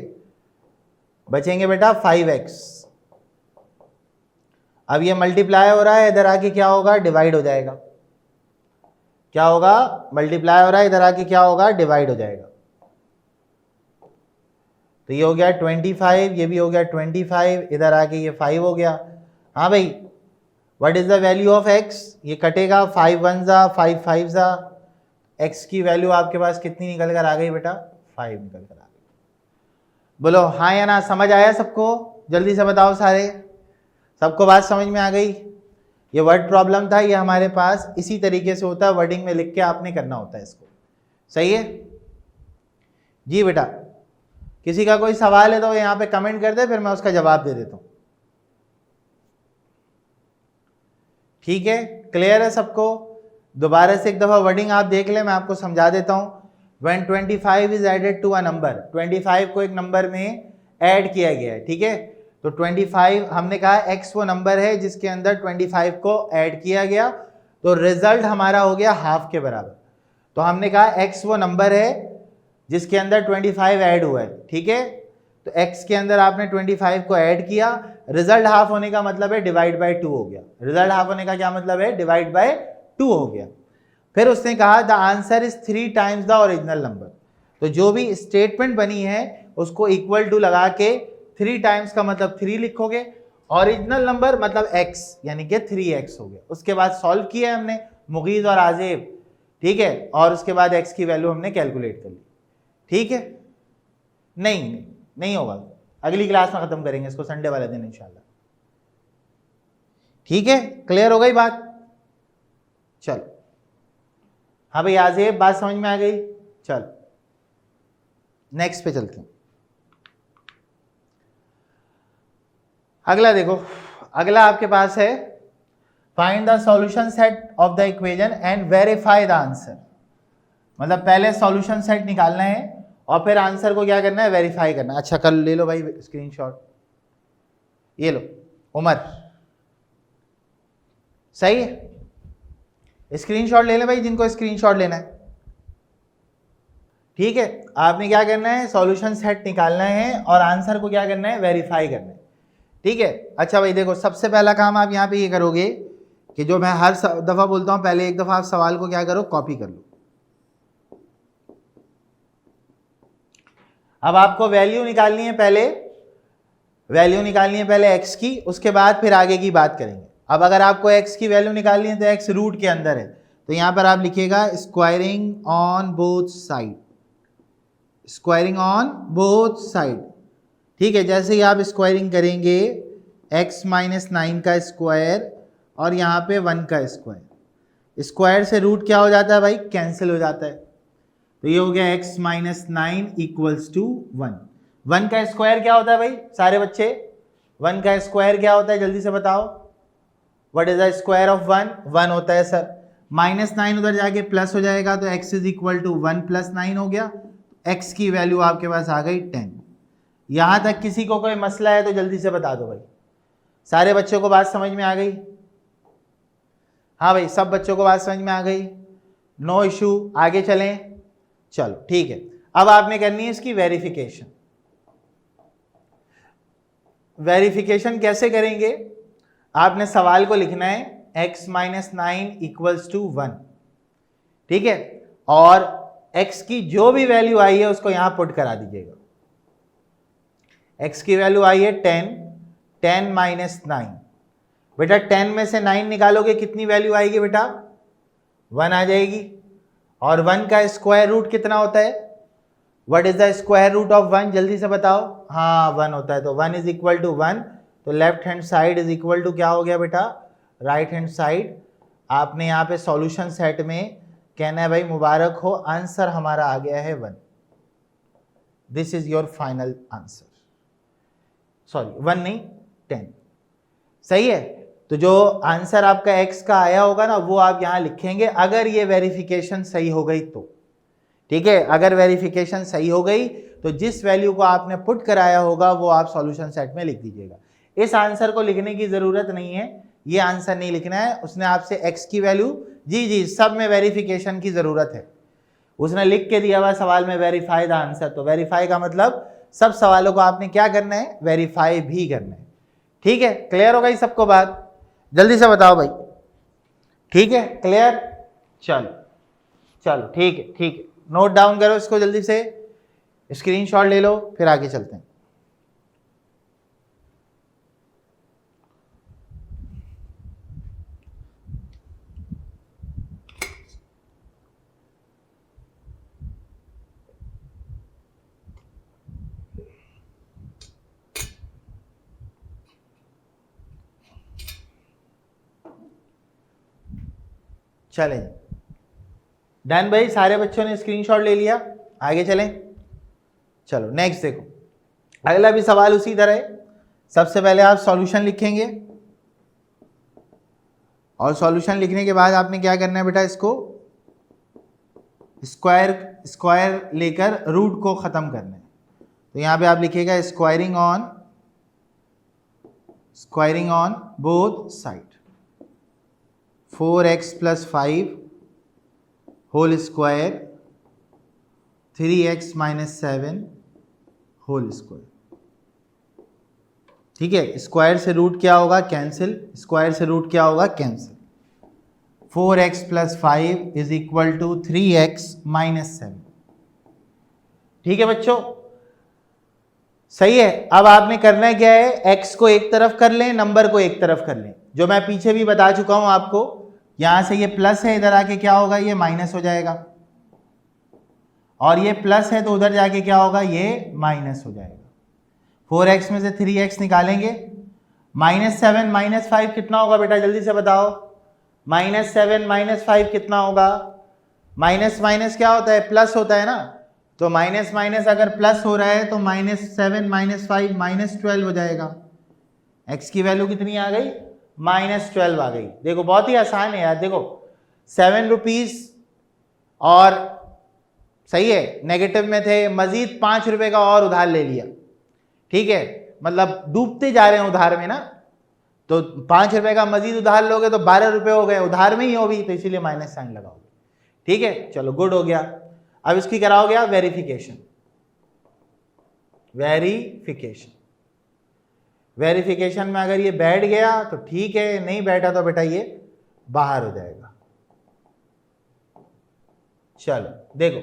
बचेंगे बेटा 5x। अब ये मल्टीप्लाई हो रहा है, इधर आके क्या होगा, डिवाइड हो जाएगा। क्या होगा, मल्टीप्लाई हो रहा है, इधर आके क्या होगा, डिवाइड हो जाएगा। तो ये हो गया 25, ये भी हो गया 25, इधर आके ये 5 हो गया। हाँ भाई, what is the value of x? ये कटेगा, 5 1 जा 5 5 जा, x की वैल्यू आपके पास कितनी निकल कर आ गई बेटा, 5 निकल कर आ गई। बोलो हाँ या ना, समझ आया सबको? जल्दी से बताओ सारे, सबको बात समझ में आ गई? ये वर्ड प्रॉब्लम था, ये हमारे पास इसी तरीके से होता है, वर्डिंग में लिख के आपने करना होता है इसको। सही है जी बेटा? किसी का कोई सवाल है तो यहाँ पे कमेंट कर दे, फिर मैं उसका जवाब दे देता हूँ। ठीक है, क्लियर है सबको? दोबारा से एक दफा वर्डिंग आप देख ले, मैं आपको समझा देता हूँ। When 25 is added to a number, 25 को एक नंबर में ऐड किया गया है, ठीक है? तो 25 हमने कहा x वो नंबर है जिसके अंदर 25 को ऐड किया गया, तो रिजल्ट हमारा हो गया हाफ के बराबर। तो हमने कहा x वो नंबर है जिसके अंदर 25 ऐड हुआ है, ठीक है? तो x के अंदर आपने 25 को ऐड किया, रिजल्ट हाफ होने का मतलब है डिवाइड बाय 2 हो गया। रिजल्ट हाफ होने का क्या मतलब है, डिवाइड बाय 2 हो गया। फिर उसने कहा the answer is 3 times the original number. तो जो भी स्टेटमेंट बनी है उसको इक्वल टू लगा के 3 टाइम्स का मतलब 3 लिखोगे, ओरिजिनल नंबर मतलब x, यानी कि 3x हो गया। उसके बाद सॉल्व किया हमने, मुगीज और आजेब, ठीक है? और उसके बाद x की वैल्यू हमने कैलकुलेट कर ली। ठीक है? नहीं नहीं होगा, अगली क्लास में खत्म करेंगे इसको, संडे वाले दिन इंशाल्लाह। ठीक है, क्लियर हो गई बात? चलो, हाँ भाई आजेब, बात समझ में आ गई? चलो नेक्स्ट पे चलते हैं। अगला देखो, अगला आपके पास है find the solution set of the equation and verify the answer. मतलब पहले सॉल्यूशन सेट निकालना है और फिर आंसर को क्या करना है, वेरीफाई करना है। अच्छा, कल ले लो भाई स्क्रीनशॉट, ये लो उमर, सही है? स्क्रीनशॉट ले लें भाई जिनको स्क्रीनशॉट लेना है। ठीक है, आपने क्या करना है, सॉल्यूशन सेट निकालना है और आंसर को क्या करना है, वेरीफाई करना है। ठीक है? अच्छा भाई देखो, सबसे पहला काम आप यहाँ पे ये करोगे कि जो मैं हर दफा बोलता हूँ, पहले एक दफा आप सवाल को क्या करो, कॉपी कर लो। अब आपको वैल्यू निकालनी है, पहले वैल्यू निकालनी है पहले x की, उसके बाद फिर आगे की बात करेंगे। अब अगर आपको x की वैल्यू निकालनी है तो x रूट के अंदर है, तो यहां पर आप लिखिएगा squaring on both side, squaring on both side. ठीक है, जैसे ही आप स्क्वायरिंग करेंगे x माइनस 9 का स्क्वायर और यहाँ पे 1 का स्क्वायर, स्क्वायर से रूट क्या हो जाता है भाई, कैंसिल हो जाता है। तो ये हो गया x माइनस 9 इक्वल्स टू 1। 1 का स्क्वायर क्या होता है भाई सारे बच्चे, 1 का स्क्वायर क्या होता है, जल्दी से बताओ। What is the square of 1? 1 होता है सर। -9 उधर जाके प्लस हो जाएगा तो x इज इक्वल टू 1 + 9 हो गया। x की वैल्यू आपके पास आ गई 10। यहां तक किसी को कोई मसला है तो जल्दी से बता दो भाई। सारे बच्चों को बात समझ में आ गई? हाँ भाई, सब बच्चों को बात समझ में आ गई? नो इशू, आगे चलें। चलो ठीक है, अब आपने करनी है इसकी वेरिफिकेशन। वेरिफिकेशन कैसे करेंगे? आपने सवाल को लिखना है x - 9 = 1, ठीक है, और x की जो भी वैल्यू आई है उसको यहां पुट करा दीजिएगा। x की वैल्यू आई है 10, 10 - 9। बेटा 10 में से 9 निकालोगे कितनी वैल्यू आएगी बेटा? 1 आ जाएगी। और 1 का स्क्वायर रूट कितना होता है? What is the square root of 1? जल्दी से बताओ। हाँ 1 होता है, तो 1 इज इक्वल टू 1, तो left hand side is equal to क्या हो गया बेटा? Right hand side. आपने यहाँ पे सॉल्यूशन सेट में कहना है भाई मुबारक हो, आंसर हमारा आ गया है 1। This is your final answer. Sorry 1 नहीं 10, सही है। तो जो आंसर आपका x का आया होगा ना वो आप यहां लिखेंगे, अगर ये वेरिफिकेशन सही हो गई तो, ठीक है। अगर वेरिफिकेशन सही हो गई तो जिस वैल्यू को आपने पुट कराया होगा वो आप सॉल्यूशन सेट में लिख दीजिएगा। इस आंसर को लिखने की जरूरत नहीं है, ये आंसर नहीं लिखना है। उसने आपसे x की वैल्यू, जी जी सब में वेरिफिकेशन की जरूरत है। उसने लिख के दिया हुआ सवाल में वेरीफाई द आंसर, तो वेरीफाई का मतलब सब सवालों को आपने क्या करना है? वेरीफाई भी करना है, ठीक है। क्लियर हो गई सबको बात? जल्दी से बताओ भाई, ठीक है, क्लियर? चलो चलो ठीक है, ठीक है, नोट डाउन करो इसको, जल्दी से स्क्रीनशॉट ले लो, फिर आगे चलते हैं। चलें डन भाई, सारे बच्चों ने स्क्रीनशॉट ले लिया, आगे चलें। चलो नेक्स्ट देखो, अगला भी सवाल उसी तरह है। सबसे पहले आप सॉल्यूशन लिखेंगे और सॉल्यूशन लिखने के बाद आपने क्या करना है बेटा? इसको स्क्वायर लेकर रूट को खत्म करना है। तो यहां पे आप लिखिएगा squaring on both side. 4x + 5 whole square 3x - 7 whole square, ठीक है। स्क्वायर से रूट क्या होगा? कैंसिल। स्क्वायर से रूट क्या होगा? कैंसिल। 4x + 5 = 3x - 7, ठीक है बच्चों, सही है। अब आपने करना क्या है? x को एक तरफ कर लें, नंबर को एक तरफ कर लें, जो मैं पीछे भी बता चुका हूं आपको। यहां से ये प्लस है, इधर आके क्या होगा? ये माइनस हो जाएगा, और ये प्लस है तो उधर जाके क्या होगा? ये माइनस हो जाएगा। 4x में से 3x निकालेंगे, -7 - 5 कितना होगा बेटा? जल्दी से बताओ। -7 - 5 कितना होगा? माइनस माइनस क्या होता है? प्लस होता है ना। तो माइनस माइनस अगर प्लस हो रहा है तो -7 - 5 -12 हो जाएगा। x की वैल्यू कितनी आ गई? -12 आ गई। देखो बहुत ही आसान है यार, देखो 7 रुपीज और सही है नेगेटिव में थे, मजीद 5 रुपए का और उधार ले लिया, ठीक है, मतलब डूबते जा रहे हैं उधार में ना, तो 5 रुपए का मजीद उधार लोगे तो 12 रुपए हो गए, उधार में ही हो भी, तो इसीलिए माइनस साइन लगाओगे, ठीक है। चलो गुड हो गया। अब इसकी कराओगे आप वेरिफिकेशन। वेरिफिकेशन में अगर ये बैठ गया तो ठीक है, नहीं बैठा तो बेटा ये बाहर हो जाएगा। चलो देखो,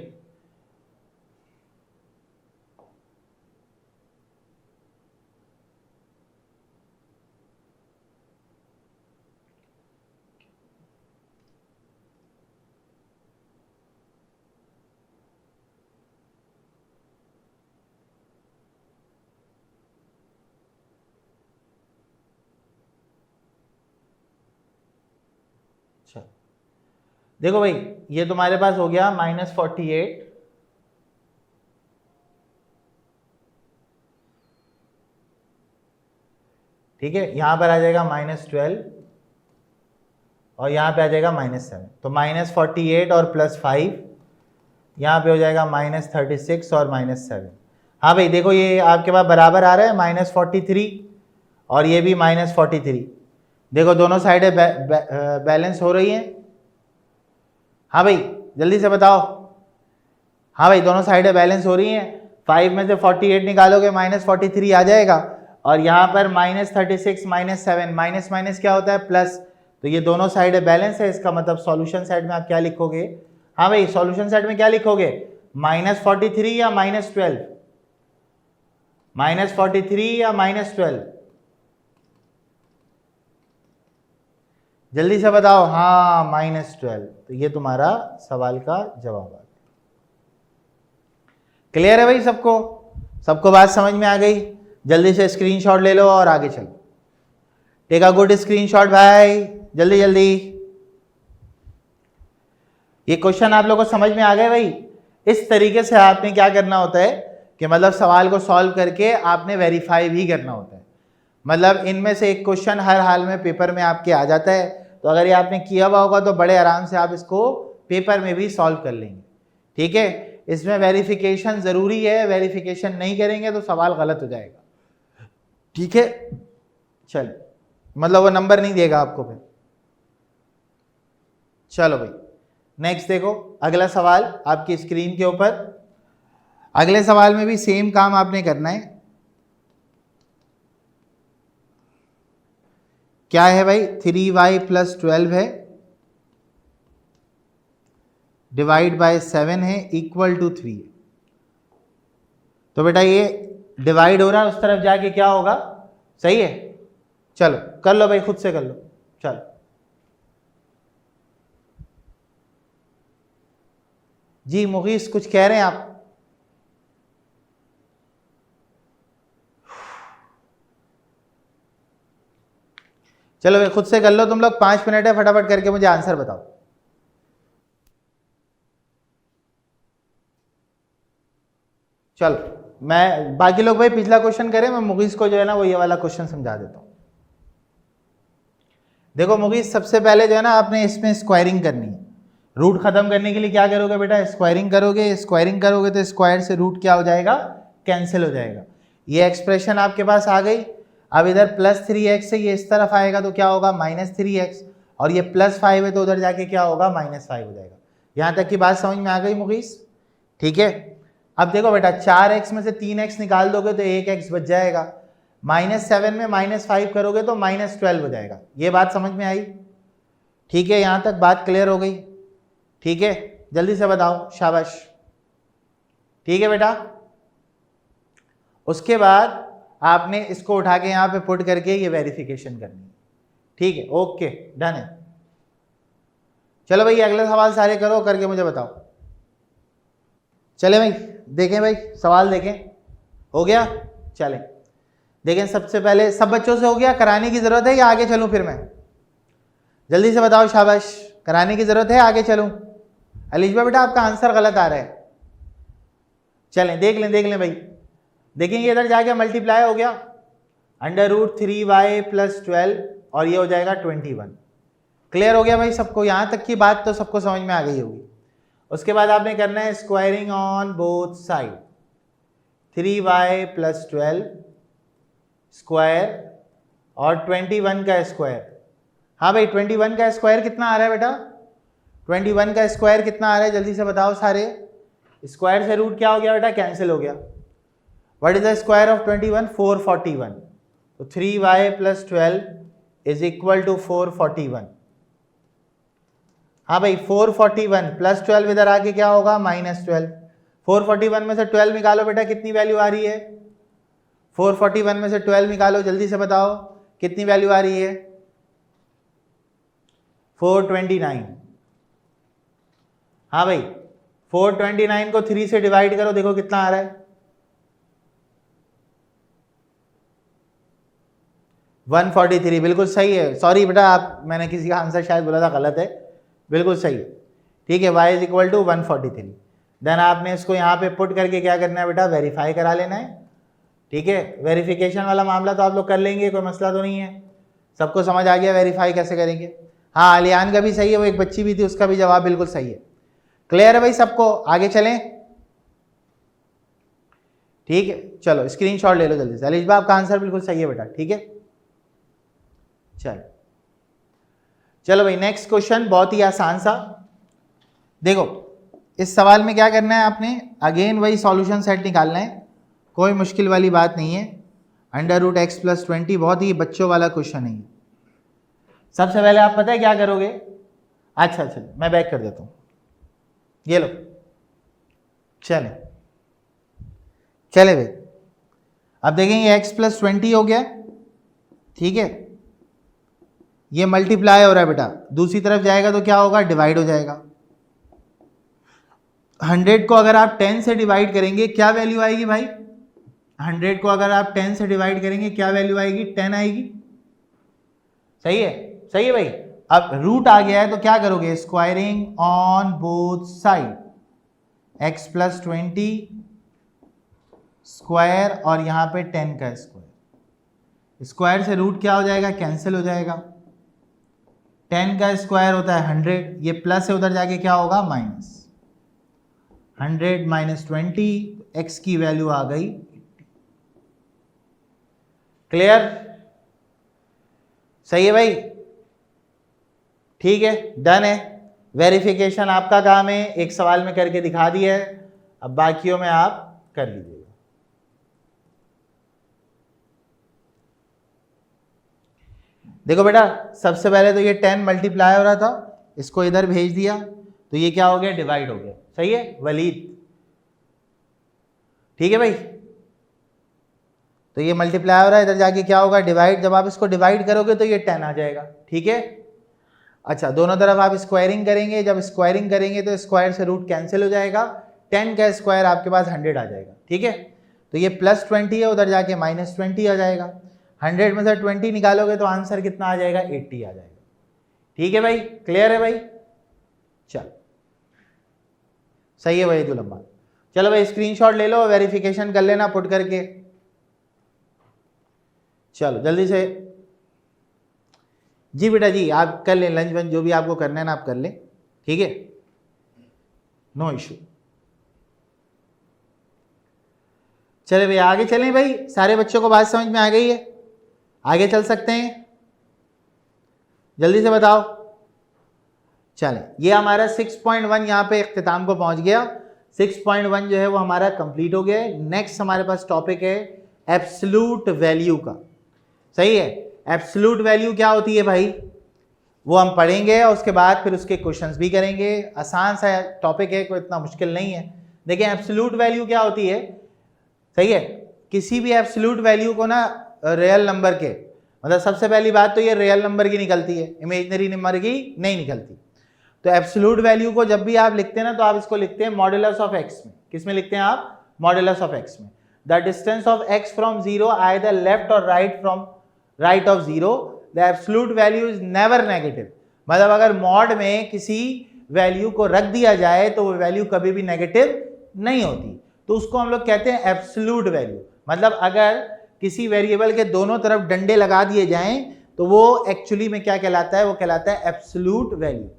देखो भाई ये तुम्हारे पास हो गया -48, ठीक है, यहां पर आ जाएगा -12, और यहाँ पे आ जाएगा -7, तो -48 और +5, यहाँ पे हो जाएगा -36 और -7। हाँ भाई देखो ये आपके पास बराबर आ रहा है, -43 और ये भी -43। देखो दोनों साइडें बैलेंस हो रही हैं। हाँ भाई जल्दी से बताओ। हाँ भाई दोनों साइडें बैलेंस हो रही हैं। 5 में से 48 निकालोगे -43 आ जाएगा, और यहाँ पर -36 -7, माइनस माइनस क्या होता है प्लस, तो ये दोनों साइडें बैलेंस है। इसका मतलब सॉल्यूशन साइड में आप क्या लिखोगे? हाँ भाई सॉल्यूशन साइड में क्या लिखोगे? -43 या -12? -43 या -12? जल्दी से बताओ। हाँ -12, तो ये तुम्हारा सवाल का जवाब आ गया। क्लियर है भाई सबको? सबको बात समझ में आ गई? जल्दी से स्क्रीनशॉट ले लो और आगे चलो। टेक अ गुड स्क्रीनशॉट भाई, जल्दी जल्दी। ये क्वेश्चन आप लोगों को समझ में आ गए भाई? इस तरीके से आपने क्या करना होता है कि मतलब सवाल को सॉल्व करके आपने वेरीफाई भी करना होता है। मतलब इनमें से एक क्वेश्चन हर हाल में पेपर में आपके आ जाता है, तो अगर ये आपने किया हुआ होगा तो बड़े आराम से आप इसको पेपर में भी सॉल्व कर लेंगे। ठीक है, इसमें वेरिफिकेशन जरूरी है, वेरिफिकेशन नहीं करेंगे तो सवाल गलत हो जाएगा। ठीक है, चल मतलब वो नंबर नहीं देगा आपको फिर। चलो भाई नेक्स्ट देखो, अगला सवाल आपकी स्क्रीन के ऊपर। अगले सवाल में भी सेम काम आपने करना है। क्या है भाई? 3y + 12 है, डिवाइड बाय 7 है, इक्वल टू 3 है। तो बेटा ये डिवाइड हो रहा है, उस तरफ जाके क्या होगा? सही है, चलो कर लो भाई, खुद से कर लो। चलो जी मुगीस कुछ कह रहे हैं आप? चलो भाई खुद से कर लो तुम लोग, 5 मिनट है, फटाफट करके मुझे आंसर बताओ। चलो मैं, बाकी लोग भाई पिछला क्वेश्चन करें, मैं मुगीस को जो है ना वो ये वाला क्वेश्चन समझा देता हूं। देखो मुगीस सबसे पहले जो है ना आपने इसमें स्क्वायरिंग करनी है। रूट खत्म करने के लिए क्या करोगे बेटा? स्क्वायरिंग करोगे। स्क्वायरिंग करोगे तो स्क्वायर से रूट क्या हो जाएगा? कैंसिल हो जाएगा। ये एक्सप्रेशन आपके पास आ गई। अब इधर +3x से ये इस तरफ आएगा तो क्या होगा? -3x, और ये +5 है तो उधर जाके क्या होगा? -5 हो जाएगा। यहां तक की बात समझ में आ गई मुगीस? ठीक है, अब देखो बेटा 4x में से 3x निकाल दोगे तो 1x बच जाएगा। -7 में -5 करोगे तो -12 हो जाएगा। ये बात समझ में आई? ठीक है, यहां तक बात क्लियर हो गई? ठीक है, जल्दी से बताओ, शाबाश। ठीक है बेटा, उसके बाद आपने इसको उठा के यहां पे पुट करके ये वेरिफिकेशन करनी है। ठीक है, ओके डन है। चलो भाई अगले सवाल सारे करो, करके मुझे बताओ। चले भाई देखें, भाई सवाल देखें, हो गया? चलें देखें। सबसे पहले सब बच्चों से हो गया? कराने की जरूरत है या आगे चलूं फिर मैं? जल्दी से बताओ, शाबाश। कराने की जरूरत है, आगे चलूं? अलीशा बेटा आपका आंसर गलत आ रहा है। चलें देख लें भाई। देखेंगे इधर जाके मल्टीप्लाई हो गया, √3y + 12, और ये हो जाएगा 21। क्लियर हो गया भाई सबको? यहां तक की बात तो सबको समझ में आ गई होगी। उसके बाद आपने करना है squaring on both side. 3y + 12 square और 21 का स्क्वायर। हाँ भाई 21 का स्क्वायर कितना आ रहा है बेटा? 21 का स्क्वायर कितना आ रहा है? जल्दी से बताओ सारे। स्क्वायर से रूट क्या हो गया बेटा? कैंसिल हो गया। What is the square of 21? 441। तो 3y + 12 इज इक्वल टू 441। हाँ भाई 441 + 12 इधर आके क्या होगा? -12। 441 में से 12 निकालो बेटा, कितनी वैल्यू आ रही है? 441 में से 12 निकालो, जल्दी से बताओ कितनी वैल्यू आ रही है? 429। हाँ भाई 429 को 3 से डिवाइड करो, देखो कितना आ रहा है? 143। बिल्कुल सही है। सॉरी बेटा, मैंने किसी का आंसर शायद बोला था, गलत है। बिल्कुल सही है। ठीक है, y = 143। देन आपने इसको यहाँ पे पुट करके क्या करना है बेटा? वेरीफाई करा लेना है। ठीक है, वेरिफिकेशन वाला मामला तो आप लोग कर लेंगे, कोई मसला तो नहीं है। सबको समझ आ गया वेरीफाई कैसे करेंगे? हाँ अलियान का भी सही है, वो एक बच्ची भी थी, उसका भी जवाब बिल्कुल सही है। क्लियर है भाई सबको? आगे चलें, ठीक है। चलो स्क्रीनशॉट ले लो जल्दी से। अलीश भाई आपका आंसर बिल्कुल सही है बेटा, ठीक है। चलो भाई नेक्स्ट क्वेश्चन बहुत ही आसान सा। देखो इस सवाल में क्या करना है आपने, अगेन वही सॉल्यूशन सेट निकालना है, कोई मुश्किल वाली बात नहीं है। √x + 20 बहुत ही बच्चों वाला क्वेश्चन है। सबसे पहले आप पता है क्या करोगे, अच्छा मैं बैक कर देता हूं, ये लो। चले भाई, अब देखेंगे x + 20 हो गया, ठीक है। ये मल्टीप्लाई हो रहा है बेटा, दूसरी तरफ जाएगा तो क्या होगा, डिवाइड हो जाएगा। 100 को अगर आप 10 से डिवाइड करेंगे क्या वैल्यू आएगी भाई? 100 को अगर आप 10 से डिवाइड करेंगे क्या वैल्यू आएगी? 10 आएगी। सही है भाई। अब रूट आ गया है तो क्या करोगे, squaring on both side, x + 20 square और यहां पे 10 का स्क्वायर। स्क्वायर से रूट क्या हो जाएगा, कैंसिल हो जाएगा। 10 का स्क्वायर होता है 100, ये प्लस है, उधर जाके क्या होगा, माइनस। 100 - 20, x की वैल्यू आ गई 80। क्लियर? सही है भाई, ठीक है, डन है। वेरिफिकेशन आपका काम है, एक सवाल में करके दिखा दिया है, अब बाकियों में आप कर लीजिएगा। देखो बेटा सबसे पहले तो ये 10 मल्टीप्लाई हो रहा था, इसको इधर भेज दिया तो ये क्या हो गया, डिवाइड हो गया। सही है वलीद, ठीक है भाई। तो ये मल्टीप्लाई हो रहा है, इधर जाके क्या होगा, डिवाइड। जब आप इसको डिवाइड करोगे तो ये 10 आ जाएगा, ठीक है। अच्छा दोनों तरफ आप स्क्वायरिंग करेंगे, जब स्क्वायरिंग करेंगे तो स्क्वायर से रूट कैंसिल हो जाएगा, 10 का स्क्वायर आपके पास 100 आ जाएगा, ठीक है। तो ये +20 है, उधर जाके -20 आ जाएगा। 100 में से 20 निकालोगे तो आंसर कितना आ जाएगा, 80 आ जाएगा, ठीक है भाई। क्लियर है भाई? चल सही है भाई तो लंबा। चलो भाई स्क्रीनशॉट ले लो, वेरिफिकेशन कर लेना पुट करके। चलो जल्दी से जी बेटा जी, आप कर लें लंच वंच जो भी आपको करना है ना आप कर लें, ठीक है, नो इशू। चले भाई आगे चलें भाई, सारे बच्चों को बात समझ में आ गई है, आगे चल सकते हैं, जल्दी से बताओ। चलें ये हमारा 6.1 यहाँ पे इख्तिताम को पहुंच गया। 6.1 जो है वो हमारा कंप्लीट हो गया है। नेक्स्ट हमारे पास टॉपिक है एब्सोल्यूट वैल्यू का। सही है, एब्सोल्यूट वैल्यू क्या होती है भाई, वो हम पढ़ेंगे और उसके बाद फिर उसके क्वेश्चंस भी करेंगे। आसान सा टॉपिक है, कोई इतना मुश्किल नहीं है। देखिए एब्सोल्यूट वैल्यू क्या होती है, सही है, किसी भी एब्सोल्यूट वैल्यू को ना रियल नंबर के, मतलब सबसे पहली बात तो ये रियल नंबर की निकलती है, इमेजिनरी नंबर की नहीं निकलती। तो एब्सोल्यूट वैल्यू को जब भी आप लिखते हैं ना तो आप इसको लिखते हैं मॉड्यूलस ऑफ एक्स में। किस में लिखते हैं आप, मॉड्यूलस ऑफ एक्स में। The distance of x from zero either left और right from right of zero, the absolute value is never negative. मतलब अगर मॉड में किसी वैल्यू को रख दिया जाए तो वो वैल्यू कभी भी नेगेटिव नहीं होती, तो उसको हम लोग कहते हैं एब्सोल्यूट वैल्यू। मतलब अगर किसी वेरिएबल के दोनों तरफ डंडे लगा दिए जाएं तो वो एक्चुअली में क्या कहलाता है, वो कहलाता है एब्सोल्यूट वैल्यू।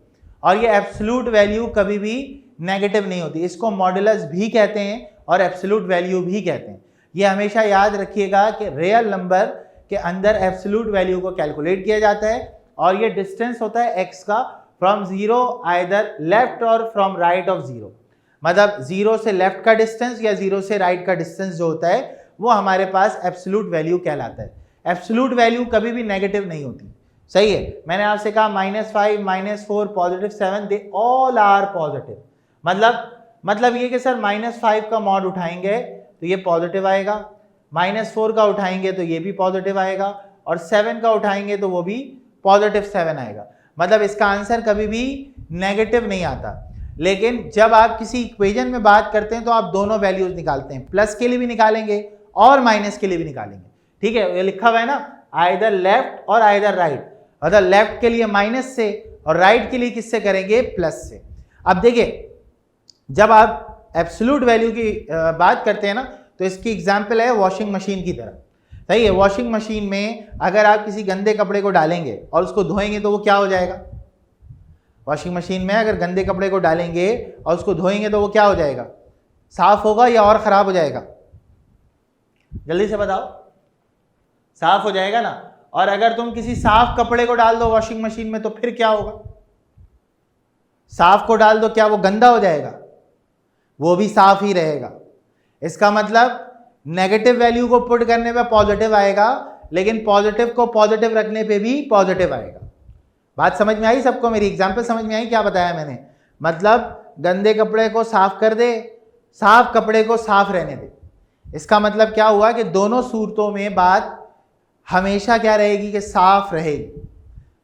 और ये एब्सोल्यूट वैल्यू कभी भी नेगेटिव नहीं होती, इसको मॉडुलस भी कहते हैं और एब्सोल्यूट वैल्यू भी कहते हैं। ये हमेशा याद रखिएगा कि रियल नंबर के अंदर एब्सोल्यूट वैल्यू को कैलकुलेट किया जाता है और ये डिस्टेंस होता है एक्स का फ्रॉम जीरो आइदर लेफ्ट और फ्रॉम राइट ऑफ जीरो। मतलब जीरो से लेफ्ट का डिस्टेंस या जीरो से राइट का डिस्टेंस जो होता है वो हमारे पास एब्सोल्यूट वैल्यू कहलाता है। एब्सोल्यूट वैल्यू कभी भी नेगेटिव नहीं होती। सही है, मैंने आपसे कहा -5 -4 +7 दे ऑल आर पॉजिटिव। मतलब ये कि सर -5 का मॉड उठाएंगे तो ये पॉजिटिव आएगा, -4 का उठाएंगे तो ये भी पॉजिटिव आएगा और 7 का उठाएंगे तो वो भी +7 आएगा। मतलब इसका आंसर कभी भी नेगेटिव नहीं आता। लेकिन जब आप किसी इक्वेशन में बात करते हैं तो आप दोनों वैल्यूज निकालते हैं, प्लस के लिए भी निकालेंगे और माइनस के लिए भी निकालेंगे। ठीक है, ये लिखा हुआ है ना, आइदर लेफ्ट और आइदर राइट। अगर लेफ्ट के लिए माइनस से और राइट के लिए किससे करेंगे, प्लस से। अब देखिए जब आप एब्सोल्यूट वैल्यू की बात करते हैं ना तो इसकी एग्जांपल है वॉशिंग मशीन की तरह। सही है, वॉशिंग मशीन में अगर आप किसी गंदे कपड़े को डालेंगे और उसको धोएंगे तो वो क्या हो जाएगा, वॉशिंग मशीन में अगर गंदे कपड़े को डालेंगे और उसको धोएंगे तो वो क्या हो जाएगा, साफ होगा या और खराब हो जाएगा? जल्दी से बताओ, साफ हो जाएगा ना। और अगर तुम किसी साफ कपड़े को डाल दो वॉशिंग मशीन में तो फिर क्या होगा? साफ को डाल दो, क्या वो गंदा हो जाएगा? वो भी साफ ही रहेगा। इसका मतलब नेगेटिव वैल्यू को पुट करने पे पॉजिटिव आएगा, लेकिन पॉजिटिव को पॉजिटिव रखने पे भी पॉजिटिव आएगा। बात समझ में आई सबको? मेरी एग्जांपल समझ में आई? क्या बताया मैंने? मतलब गंदे कपड़े को साफ कर दे, साफ कपड़े को साफ रहने दे। इसका मतलब क्या हुआ कि दोनों सूरतों में बात हमेशा क्या रहेगी कि साफ रहेगी।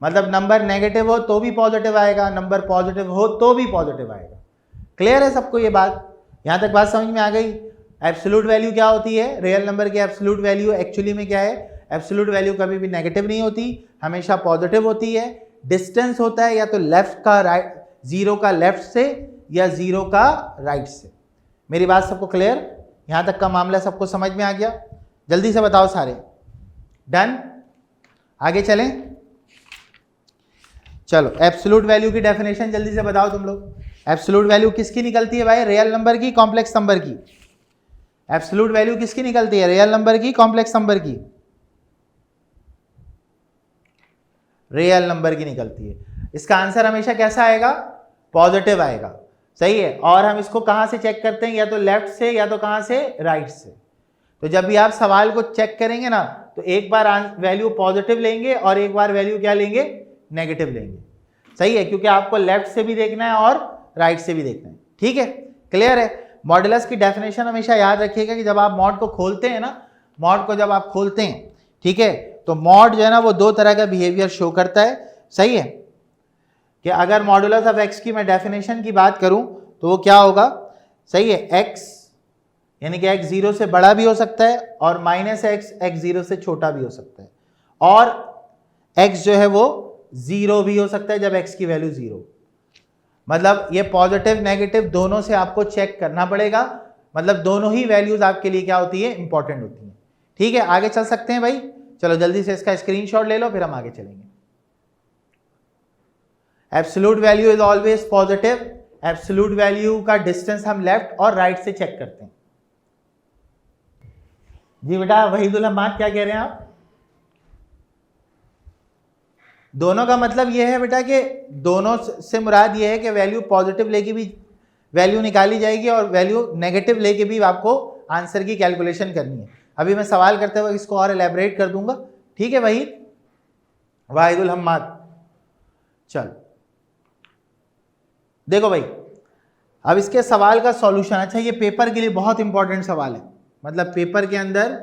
मतलब नंबर नेगेटिव हो तो भी पॉजिटिव आएगा, नंबर पॉजिटिव हो तो भी पॉजिटिव आएगा। क्लियर है सबको ये बात? यहां तक बात समझ में आ गई? एब्सोल्यूट वैल्यू क्या होती है? रियल नंबर की एब्सोल्यूट वैल्यू एक्चुअली में क्या है? एब्सोल्यूट वैल्यू कभी भी नेगेटिव नहीं होती, हमेशा पॉजिटिव होती है। डिस्टेंस होता है या तो लेफ्ट का राइट, जीरो का लेफ्ट से या जीरो का राइट से। मेरी बात सबको क्लियर? यहां तक का मामला सबको समझ में आ गया? जल्दी से बताओ सारे। डन? आगे चलें? चलो एब्सोल्यूट वैल्यू की डेफिनेशन जल्दी से बताओ तुम लोग। एब्सोल्यूट वैल्यू किसकी निकलती है भाई? रियल नंबर की, कॉम्प्लेक्स नंबर की? एब्सोल्यूट वैल्यू किसकी निकलती है? रियल नंबर की, कॉम्प्लेक्स नंबर की? रियल नंबर की निकलती है। इसका आंसर हमेशा कैसा आएगा? पॉजिटिव आएगा। सही है। और हम इसको कहां से चेक करते हैं? या तो लेफ्ट से या तो कहां से? राइट से। तो जब भी आप सवाल को चेक करेंगे ना तो एक बार वैल्यू पॉजिटिव लेंगे और एक बार वैल्यू क्या लेंगे? नेगेटिव लेंगे। सही है, क्योंकि आपको लेफ्ट से भी देखना है और राइट से भी देखना है। ठीक है, क्लियर है? मॉडुलस की डेफिनेशन हमेशा याद रखिएगा कि जब आप मॉड को खोलते हैं ना, मॉड को जब आप खोलते हैं, ठीक है, तो मॉड जो है ना वो दो तरह का बिहेवियर शो करता है। सही है कि अगर मॉडुलस ऑफ एक्स की मैं डेफिनेशन की बात करूं तो वो क्या होगा? सही है, एक्स यानी कि एक्स जीरो से बड़ा भी हो सकता है और माइनस एक्स एक्स जीरो से छोटा भी हो सकता है, और एक्स जो है वो जीरो भी हो सकता है जब एक्स की वैल्यू जीरो। मतलब ये पॉजिटिव नेगेटिव दोनों से आपको चेक करना पड़ेगा। मतलब दोनों ही वैल्यूज आपके लिए क्या होती है? इंपॉर्टेंट होती है। ठीक है, आगे चल सकते हैं भाई? चलो जल्दी से इसका स्क्रीनशॉट ले लो, फिर हम आगे चलेंगे। Absolute value is always positive. Absolute value का डिस्टेंस हम लेफ्ट और राइट से चेक करते हैं। जी बेटा वहीदुल अहमद क्या कह रहे हैं आप? दोनों का मतलब यह है बेटा कि दोनों से मुराद यह है कि वैल्यू पॉजिटिव लेके भी वैल्यू निकाली जाएगी और वैल्यू नेगेटिव लेके भी आपको आंसर की कैलकुलेशन करनी है। अभी मैं सवाल करते हुए इसको और एलैबोरेट कर दूंगा। ठीक है वाहिदुल अहमद? चलो देखो भाई, अब इसके सवाल का सॉल्यूशन। अच्छा, ये पेपर के लिए बहुत इंपॉर्टेंट सवाल है, मतलब पेपर के अंदर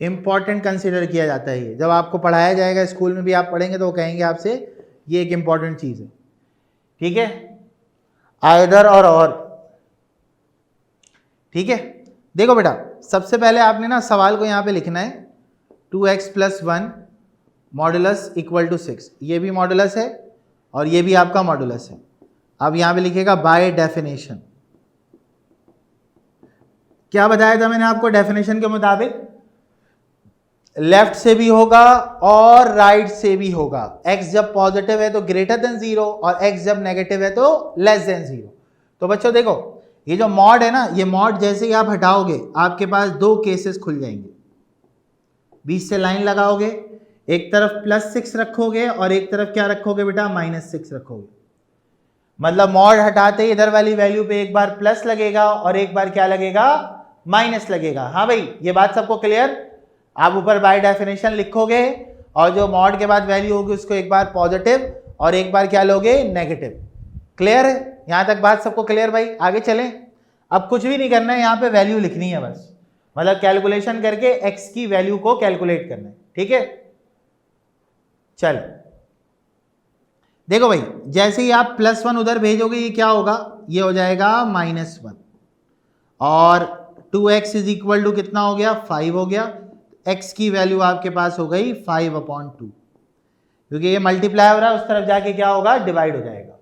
इंपॉर्टेंट कंसीडर किया जाता है ये। जब आपको पढ़ाया जाएगा स्कूल में भी आप पढ़ेंगे तो वो कहेंगे आपसे ये एक इंपॉर्टेंट चीज है। ठीक है, आइदर और। ठीक है, देखो बेटा सबसे पहले आपने ना सवाल को यहां पे लिखना है 2x + 1 मॉडुलस इक्वल टू 6। ये भी मॉडुलस है और ये भी आपका मॉडुलस है। अब यहां पे लिखेगा बाय डेफिनेशन। क्या बताया था मैंने आपको? डेफिनेशन के मुताबिक लेफ्ट से भी होगा और राइट से भी होगा। x जब पॉजिटिव है तो ग्रेटर देन 0 और x जब नेगेटिव है तो लेस देन 0। तो बच्चों देखो, ये जो मॉड है ना, ये मॉड जैसे ही आप हटाओगे आपके पास दो केसेस खुल जाएंगे। बीच से लाइन लगाओगे, एक तरफ +6 रखोगे और एक तरफ क्या रखोगे बेटा? -6 रखोगे। मतलब मॉड हटाते ही इधर वाली वैल्यू पे एक बार प्लस लगेगा और एक बार क्या लगेगा? माइनस लगेगा। हाँ भाई, ये बात सबको क्लियर? आप ऊपर बाय डेफिनेशन लिखोगे और जो मॉड के बाद वैल्यू होगी उसको एक बार पॉजिटिव और एक बार क्या लोगे? नेगेटिव। क्लियर है? यहां तक बात सबको क्लियर भाई? आगे चलें। अब कुछ भी नहीं करना है, यहां पे वैल्यू लिखनी है बस, मतलब कैलकुलेशन करके x की वैल्यू को कैलकुलेट करना है। ठीक है, चल देखो भाई, जैसे ही आप +1 उधर भेजोगे ये क्या होगा? ये हो जाएगा -1 और 2x = कितना हो गया? 5 हो गया। x की वैल्यू आपके पास हो गई 5/2, क्योंकि ये मल्टीप्लाई हो रहा है, उस तरफ जाके क्या होगा? डिवाइड हो जाएगा।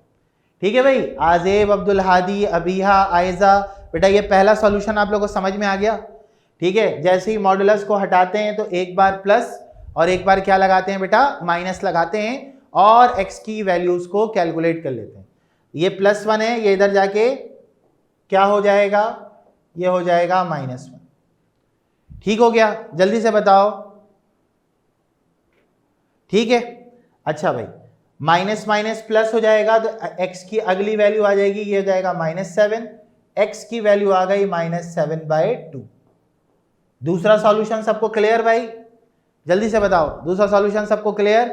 ठीक है भाई, आजेब, अब्दुल हादी, अबीहा, आयजा, बेटा ये पहला सॉल्यूशन आप लोगों को समझ में आ गया। ठीक है, जैसे ही मॉडुलस को हटाते हैं तो एक बार प्लस और एक बार क्या लगाते हैं बेटा? माइनस लगाते हैं और x की वैल्यूज को कैलकुलेट कर लेते हैं। ये +1 है, ये इधर जाके क्या हो जाएगा, ये हो जाएगा -1। ठीक हो गया, जल्दी से बताओ। ठीक है, अच्छा भाई, माइनस माइनस प्लस हो जाएगा तो x की अगली वैल्यू आ जाएगी, ये हो जाएगा -7, x की वैल्यू आ गई -7/2। दूसरा सॉल्यूशन सबको क्लियर भाई, जल्दी से बताओ, दूसरा सॉल्यूशन सबको क्लियर।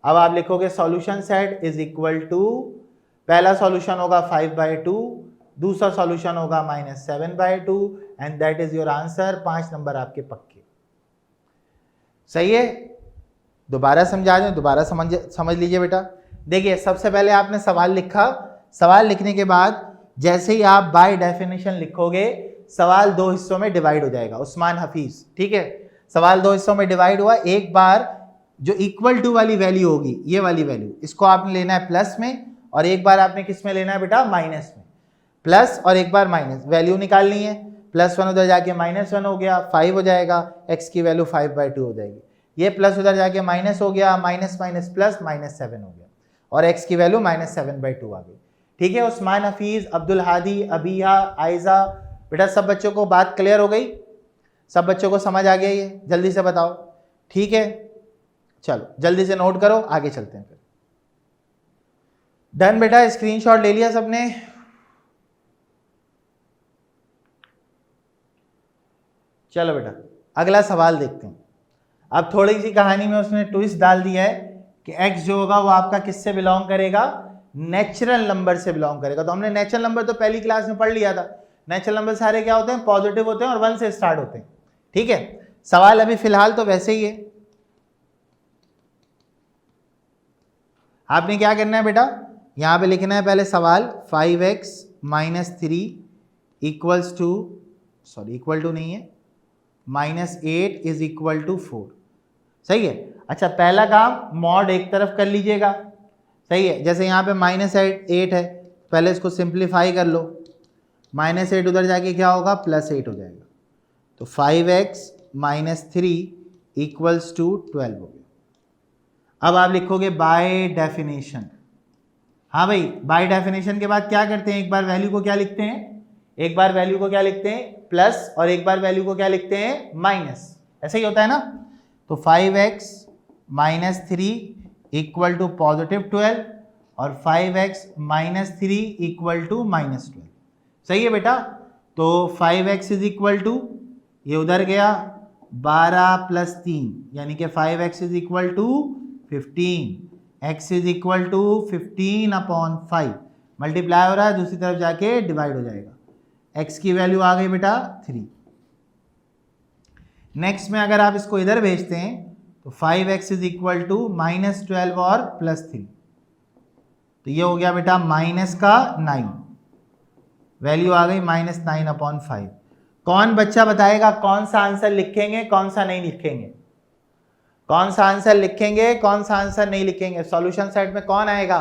अब आप लिखोगे solution set is equal to, पहला सॉल्यूशन होगा 5/2, दूसरा सॉल्यूशन होगा -7/2 and that is your answer. 5 number आपके पक्के। सही है, दोबारा समझा दें, दोबारा समझ लीजिए बेटा। देखिए सबसे पहले आपने सवाल लिखा, सवाल लिखने के बाद जैसे ही आप बाय डेफिनेशन लिखोगे सवाल 2 हिस्सों में डिवाइड हो जाएगा। उस्मान हफीज, ठीक है, सवाल 2 हिस्सों में डिवाइड हुआ। एक बार जो इक्वल टू वाली वैल्यू होगी, ये वाली वैल्यू, इसको आपने लेना है प्लस में, और एक बार आपने किस में लेना है बेटा, माइनस में। प्लस और एक बार माइनस, वैल्यू निकालनी है। +1 उधर जाके -1 हो गया, 5 हो जाएगा, x की वैल्यू 5/2 हो जाएगी। ये प्लस उधर जाके माइनस हो गया, माइनस माइनस प्लस -7 हो गया, और x की वैल्यू -7/2 आ गई। ठीक है, उस्मान हफीज, अब्दुल हादी, अबिया, आयजा, बेटा सब बच्चों को बात क्लियर हो गई? सब बच्चों को समझ आ गया ये? जल्दी से बताओ। ठीक है, चलो जल्दी से नोट करो, आगे चलते हैं फिर। डन बेटा, स्क्रीनशॉट ले लिया सबने? चलो बेटा अगला सवाल देखते हैं। अब थोड़ी सी कहानी में उसने ट्विस्ट डाल दिया है कि x जो होगा वो आपका किससे बिलोंग करेगा, नेचुरल नंबर से बिलोंग करेगा। तो हमने नेचुरल नंबर तो पहली क्लास में पढ़ लिया था। नेचुरल नंबर सारे क्या होते हैं, पॉजिटिव होते हैं और 1 से स्टार्ट होते हैं। ठीक है, सवाल अभी फिलहाल तो वैसे ही है। आपने क्या करना है बेटा, यहां पे लिखना है पहले सवाल 5x - 3 equals to, sorry equal to नहीं है, -8 इज इक्वल टू 4। सही है। अच्छा पहला काम मॉड एक तरफ कर लीजिएगा। सही है, जैसे यहाँ पे -8 है, पहले इसको सिंप्लीफाई कर लो। -8 उधर जाके क्या होगा, +8 हो जाएगा। तो 5x - 3 इक्वल्स टू 12 हो गया। अब आप लिखोगे बाय डेफिनेशन। हाँ भाई, बाय डेफिनेशन के बाद क्या करते हैं, एक बार वैल्यू को क्या लिखते हैं, एक बार वैल्यू को क्या लिखते हैं, प्लस, और एक बार वैल्यू को क्या लिखते हैं, माइनस। ऐसा ही होता है ना। तो 5x - 3 इक्वल टू +12 और 5x - 3 इक्वल टू -12। सही है बेटा। तो 5x इज इक्वल टू, ये उधर गया 12 + 3 यानी कि 5x is equal to 15, x is equal to 15/5, multiply हो रहा है, दूसरी तरफ जाके डिवाइड हो जाएगा। x की वैल्यू आ गई बेटा 3। नेक्स्ट में अगर आप इसको इधर भेजते हैं तो 5x इज इक्वल टू -12 और +3, तो ये हो गया बेटा -9, वैल्यू आ गई -9/5। कौन बच्चा बताएगा कौन सा आंसर लिखेंगे, कौन सा नहीं लिखेंगे, कौन सा आंसर लिखेंगे, कौन सा आंसर नहीं लिखेंगे? सॉल्यूशन सेट में कौन आएगा,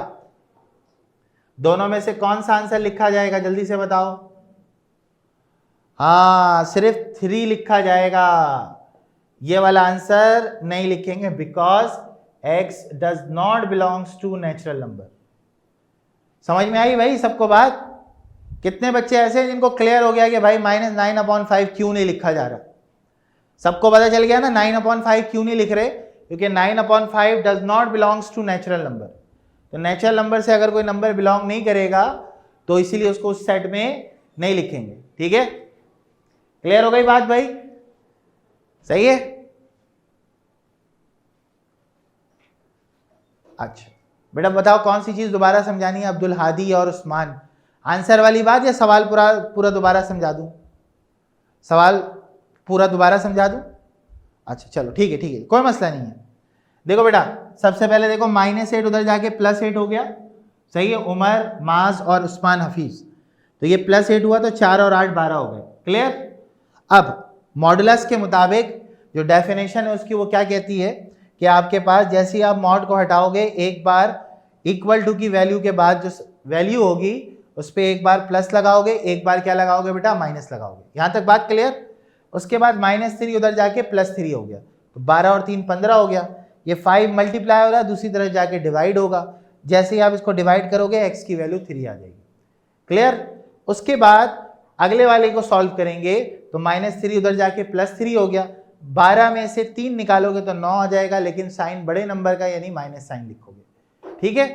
दोनों में से कौन सा आंसर लिखा जाएगा, जल्दी से बताओ। हाँ, सिर्फ 3 लिखा जाएगा, ये वाला आंसर नहीं लिखेंगे, because x does not belongs to natural number. समझ में आई भाई सबको बात? कितने बच्चे ऐसे हैं जिनको क्लियर हो गया कि भाई -9/5 क्यों नहीं लिखा जा रहा? सबको पता चल गया ना 9/5 क्यों नहीं लिख रहे? क्योंकि 9/5 does not belongs to natural number. तो नेचुरल नंबर से अगर कोई नंबर बिलोंग नहीं करेगा तो इसीलिए उसको उस सेट में नहीं लिखेंगे। ठीक है, क्लियर हो गई बात भाई? सही है। अच्छा बेटा बताओ कौन सी चीज दोबारा समझानी है, अब्दुल हादी और उस्मान? आंसर वाली बात या सवाल पूरा दोबारा समझा दूं? सवाल पूरा दोबारा समझा दूं? अच्छा चलो ठीक है, कोई मसला नहीं है। देखो बेटा सबसे पहले देखो -8 उधर जाके +8 हो गया। सही है, उमर, माज और उस्मान हफीज, तो ये +8 हुआ तो 4 और 8 12 हो गए। क्लियर? अब मॉडुलस के मुताबिक जो डेफिनेशन है उसकी वो क्या कहती है कि आपके पास जैसे ही आप मॉड को हटाओगे, एक बार इक्वल टू की वैल्यू के बाद जो वैल्यू होगी उस पर एक बार प्लस लगाओगे, एक बार क्या लगाओगे बेटा, माइनस लगाओगे। यहां तक बात क्लियर? उसके बाद -3 उधर जाके +3 हो गया, तो 12 और 3 15 हो गया। ये 5 मल्टीप्लाई हो रहा है, दूसरी तरफ जाके डिवाइड होगा। जैसे ही आप इसको डिवाइड करोगे x की वैल्यू 3 आ जाएगी। क्लियर? उसके बाद अगले वाले को सॉल्व करेंगे तो -3 उधर जाके +3 हो गया। 12 में से 3 निकालोगे तो 9 आ जाएगा, लेकिन साइन बड़े नंबर का यानी माइनस साइन लिखोगे। ठीक है,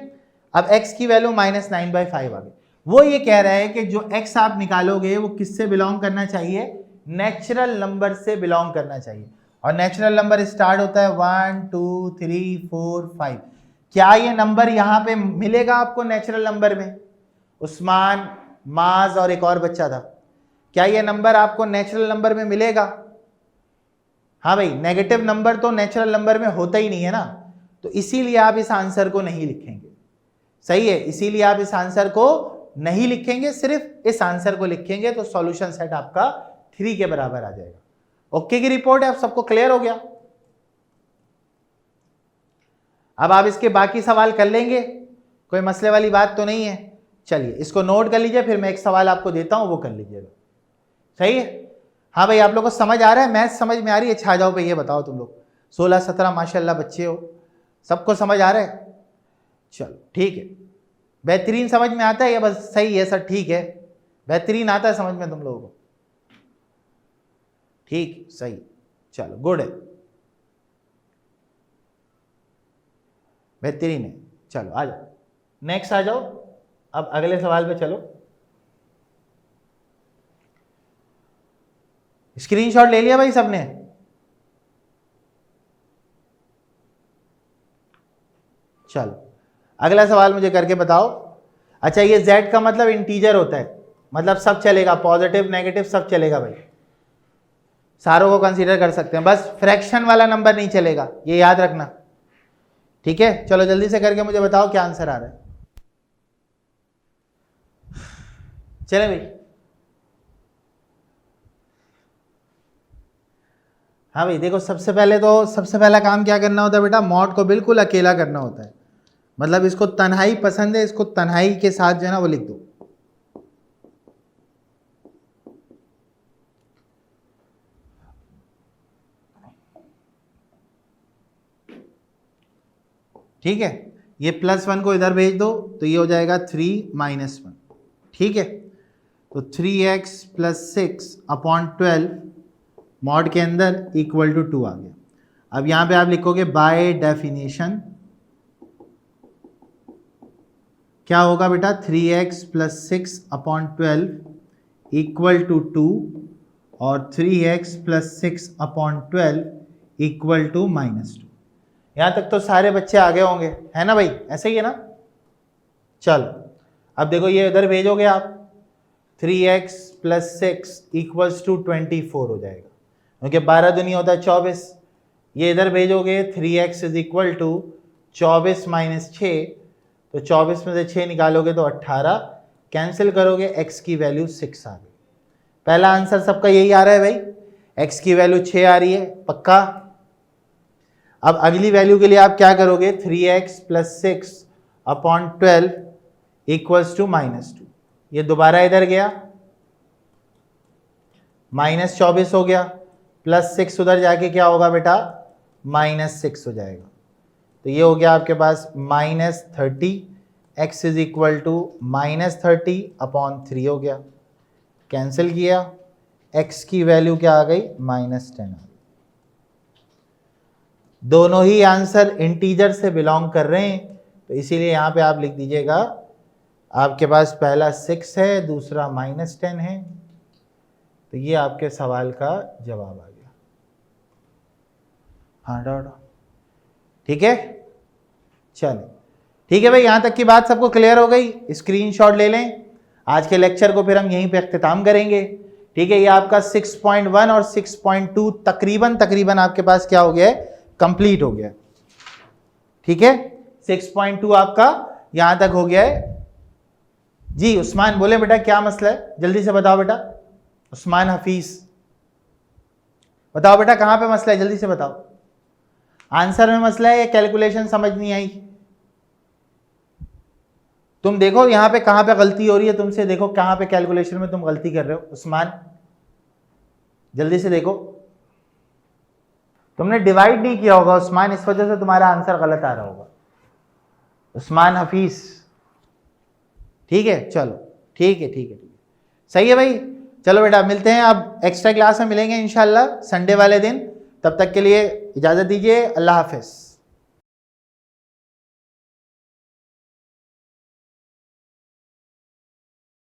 अब x की वैल्यू -9/5 आ गई। वो ये कह रहा है कि जो x आप निकालोगे वो किससे बिलोंग करना चाहिए? नेचुरल नंबर से बिलोंग करना चाहिए। और नेचुरल नंबर स्टार्ट होता है 1 2 3 4 5। क्या ये नंबर यहां पे मिलेगा आपको नेचुरल नंबर में? उस्मान, माज और एक और बच्चा था, क्या ये नंबर आपको नेचुरल नंबर में मिलेगा? हाँ भाई, नेगेटिव नंबर तो नेचुरल नंबर में होता ही नहीं है ना, तो इसीलिए आप इस आंसर को नहीं लिखेंगे। सही है, इसीलिए आप इस आंसर को नहीं लिखेंगे, सिर्फ इस आंसर को लिखेंगे, तो सॉल्यूशन सेट आपका 3 के बराबर आ जाएगा। ओके की रिपोर्ट है, आप सबको क्लियर हो गया? अब आप इसके बाकी सवाल कर लेंगे, कोई मसले वाली बात तो नहीं है। चलिए इसको नोट कर लीजिए, फिर मैं एक सवाल आपको देता हूं, वो कर लीजिएगा। सही है? हाँ भाई, आप लोगों को समझ आ रहा है? मैथ समझ में आ रही है? छा जाओ भाई, ये बताओ तुम लोग 16-17 माशाल्लाह बच्चे हो, सबको समझ आ रहा है? चलो ठीक है, बेहतरीन समझ में आता है या बस सही है सर? ठीक है, बेहतरीन आता है समझ में तुम लोगों को? ठीक, सही, चलो गुड है, बेहतरीन है। चलो आ जाओ, नेक्स्ट आ जाओ, अब अगले सवाल पे चलो। स्क्रीनशॉट ले लिया भाई सबने? चलो अगला सवाल मुझे करके बताओ। अच्छा, ये z का मतलब इंटीजर होता है, मतलब सब चलेगा, पॉजिटिव नेगेटिव सब चलेगा भाई, सारों को कंसीडर कर सकते हैं, बस फ्रैक्शन वाला नंबर नहीं चलेगा, ये याद रखना। ठीक है, चलो जल्दी से करके मुझे बताओ क्या आंसर आ रहा है। चले भाई, हाँ भाई देखो, सबसे पहला काम क्या करना होता है बेटा? मॉड को बिल्कुल अकेला करना होता है, मतलब इसको तन्हाई पसंद है, इसको तन्हाई के साथ जो है ना वो लिख दो। ठीक है, ये +1 को इधर भेज दो तो ये हो जाएगा 3 - 1। ठीक है, तो 3x + 6/12 मॉड के अंदर इक्वल टू 2 आ गया। अब यहां पे आप लिखोगे बाय डेफिनेशन क्या होगा बेटा? 3x + 6/12 इक्वल टू 2 और 3x + 6/12 इक्वल टू -2। यहां तक तो सारे बच्चे आगे होंगे, है ना भाई? ऐसे ही है ना? चलो अब देखो, ये इधर भेजोगे आप, 3x + 6 इक्वल्स टू 24 हो जाएगा, क्योंकि 12 दूनी होता है 24। ये इधर भेजोगे 3x = 24 - 6, तो 24 में से 6 निकालोगे तो 18, कैंसिल करोगे x की वैल्यू 6 आ गई। पहला आंसर सबका यही आ रहा है भाई, x की वैल्यू 6 आ रही है, पक्का? अब अगली वैल्यू के लिए आप क्या करोगे? 3x + 6/12 equals to -2। ये दोबारा इधर गया, -24 हो गया, +6 उधर जाके क्या होगा बेटा? -6 हो जाएगा। तो ये हो गया आपके पास -30, x = -30/3 हो गया, कैंसिल किया, x की वैल्यू क्या आ गई? -10 आ गई। दोनों ही आंसर इंटीजर से बिलोंग कर रहे हैं, तो इसीलिए यहां पे आप लिख दीजिएगा, आपके पास पहला 6 है, दूसरा -10 है, तो ये आपके सवाल का जवाब आ गया। हाँ डॉट, ठीक है, चलो ठीक है भाई, यहां तक की बात सबको क्लियर हो गई? स्क्रीनशॉट ले लें। आज के लेक्चर को फिर हम यहीं पे अख्तिताम करेंगे। ठीक है, ये आपका 6.1 और 6.2 तकरीबन आपके पास क्या हो गया है? कंप्लीट हो गया। ठीक है, 6.2 आपका यहां तक हो गया है। जी उस्मान बोले बेटा क्या मसला है, जल्दी से बताओ बेटा। उस्मान हफीज बताओ बेटा, कहां पे मसला है, जल्दी से बताओ। आंसर में मसला है या कैलकुलेशन समझ नहीं आई? तुम देखो यहां पे कहां पे गलती हो रही है तुमसे, देखो कहां पे कैलकुलेशन में तुम गलती कर रहे हो। उस्मान जल्दी से देखो, तुमने डिवाइड नहीं किया होगा उस्मान, इस वजह से तुम्हारा आंसर गलत आ रहा होगा। उस्मान हफीज, ठीक है, चलो ठीक है, ठीक है, ठीक है, सही है भाई। चलो बेटा मिलते हैं, अब एक्स्ट्रा क्लास में मिलेंगे इंशाल्लाह संडे वाले दिन। तब तक के लिए इजाज़त दीजिए, अल्लाह हाफिज़।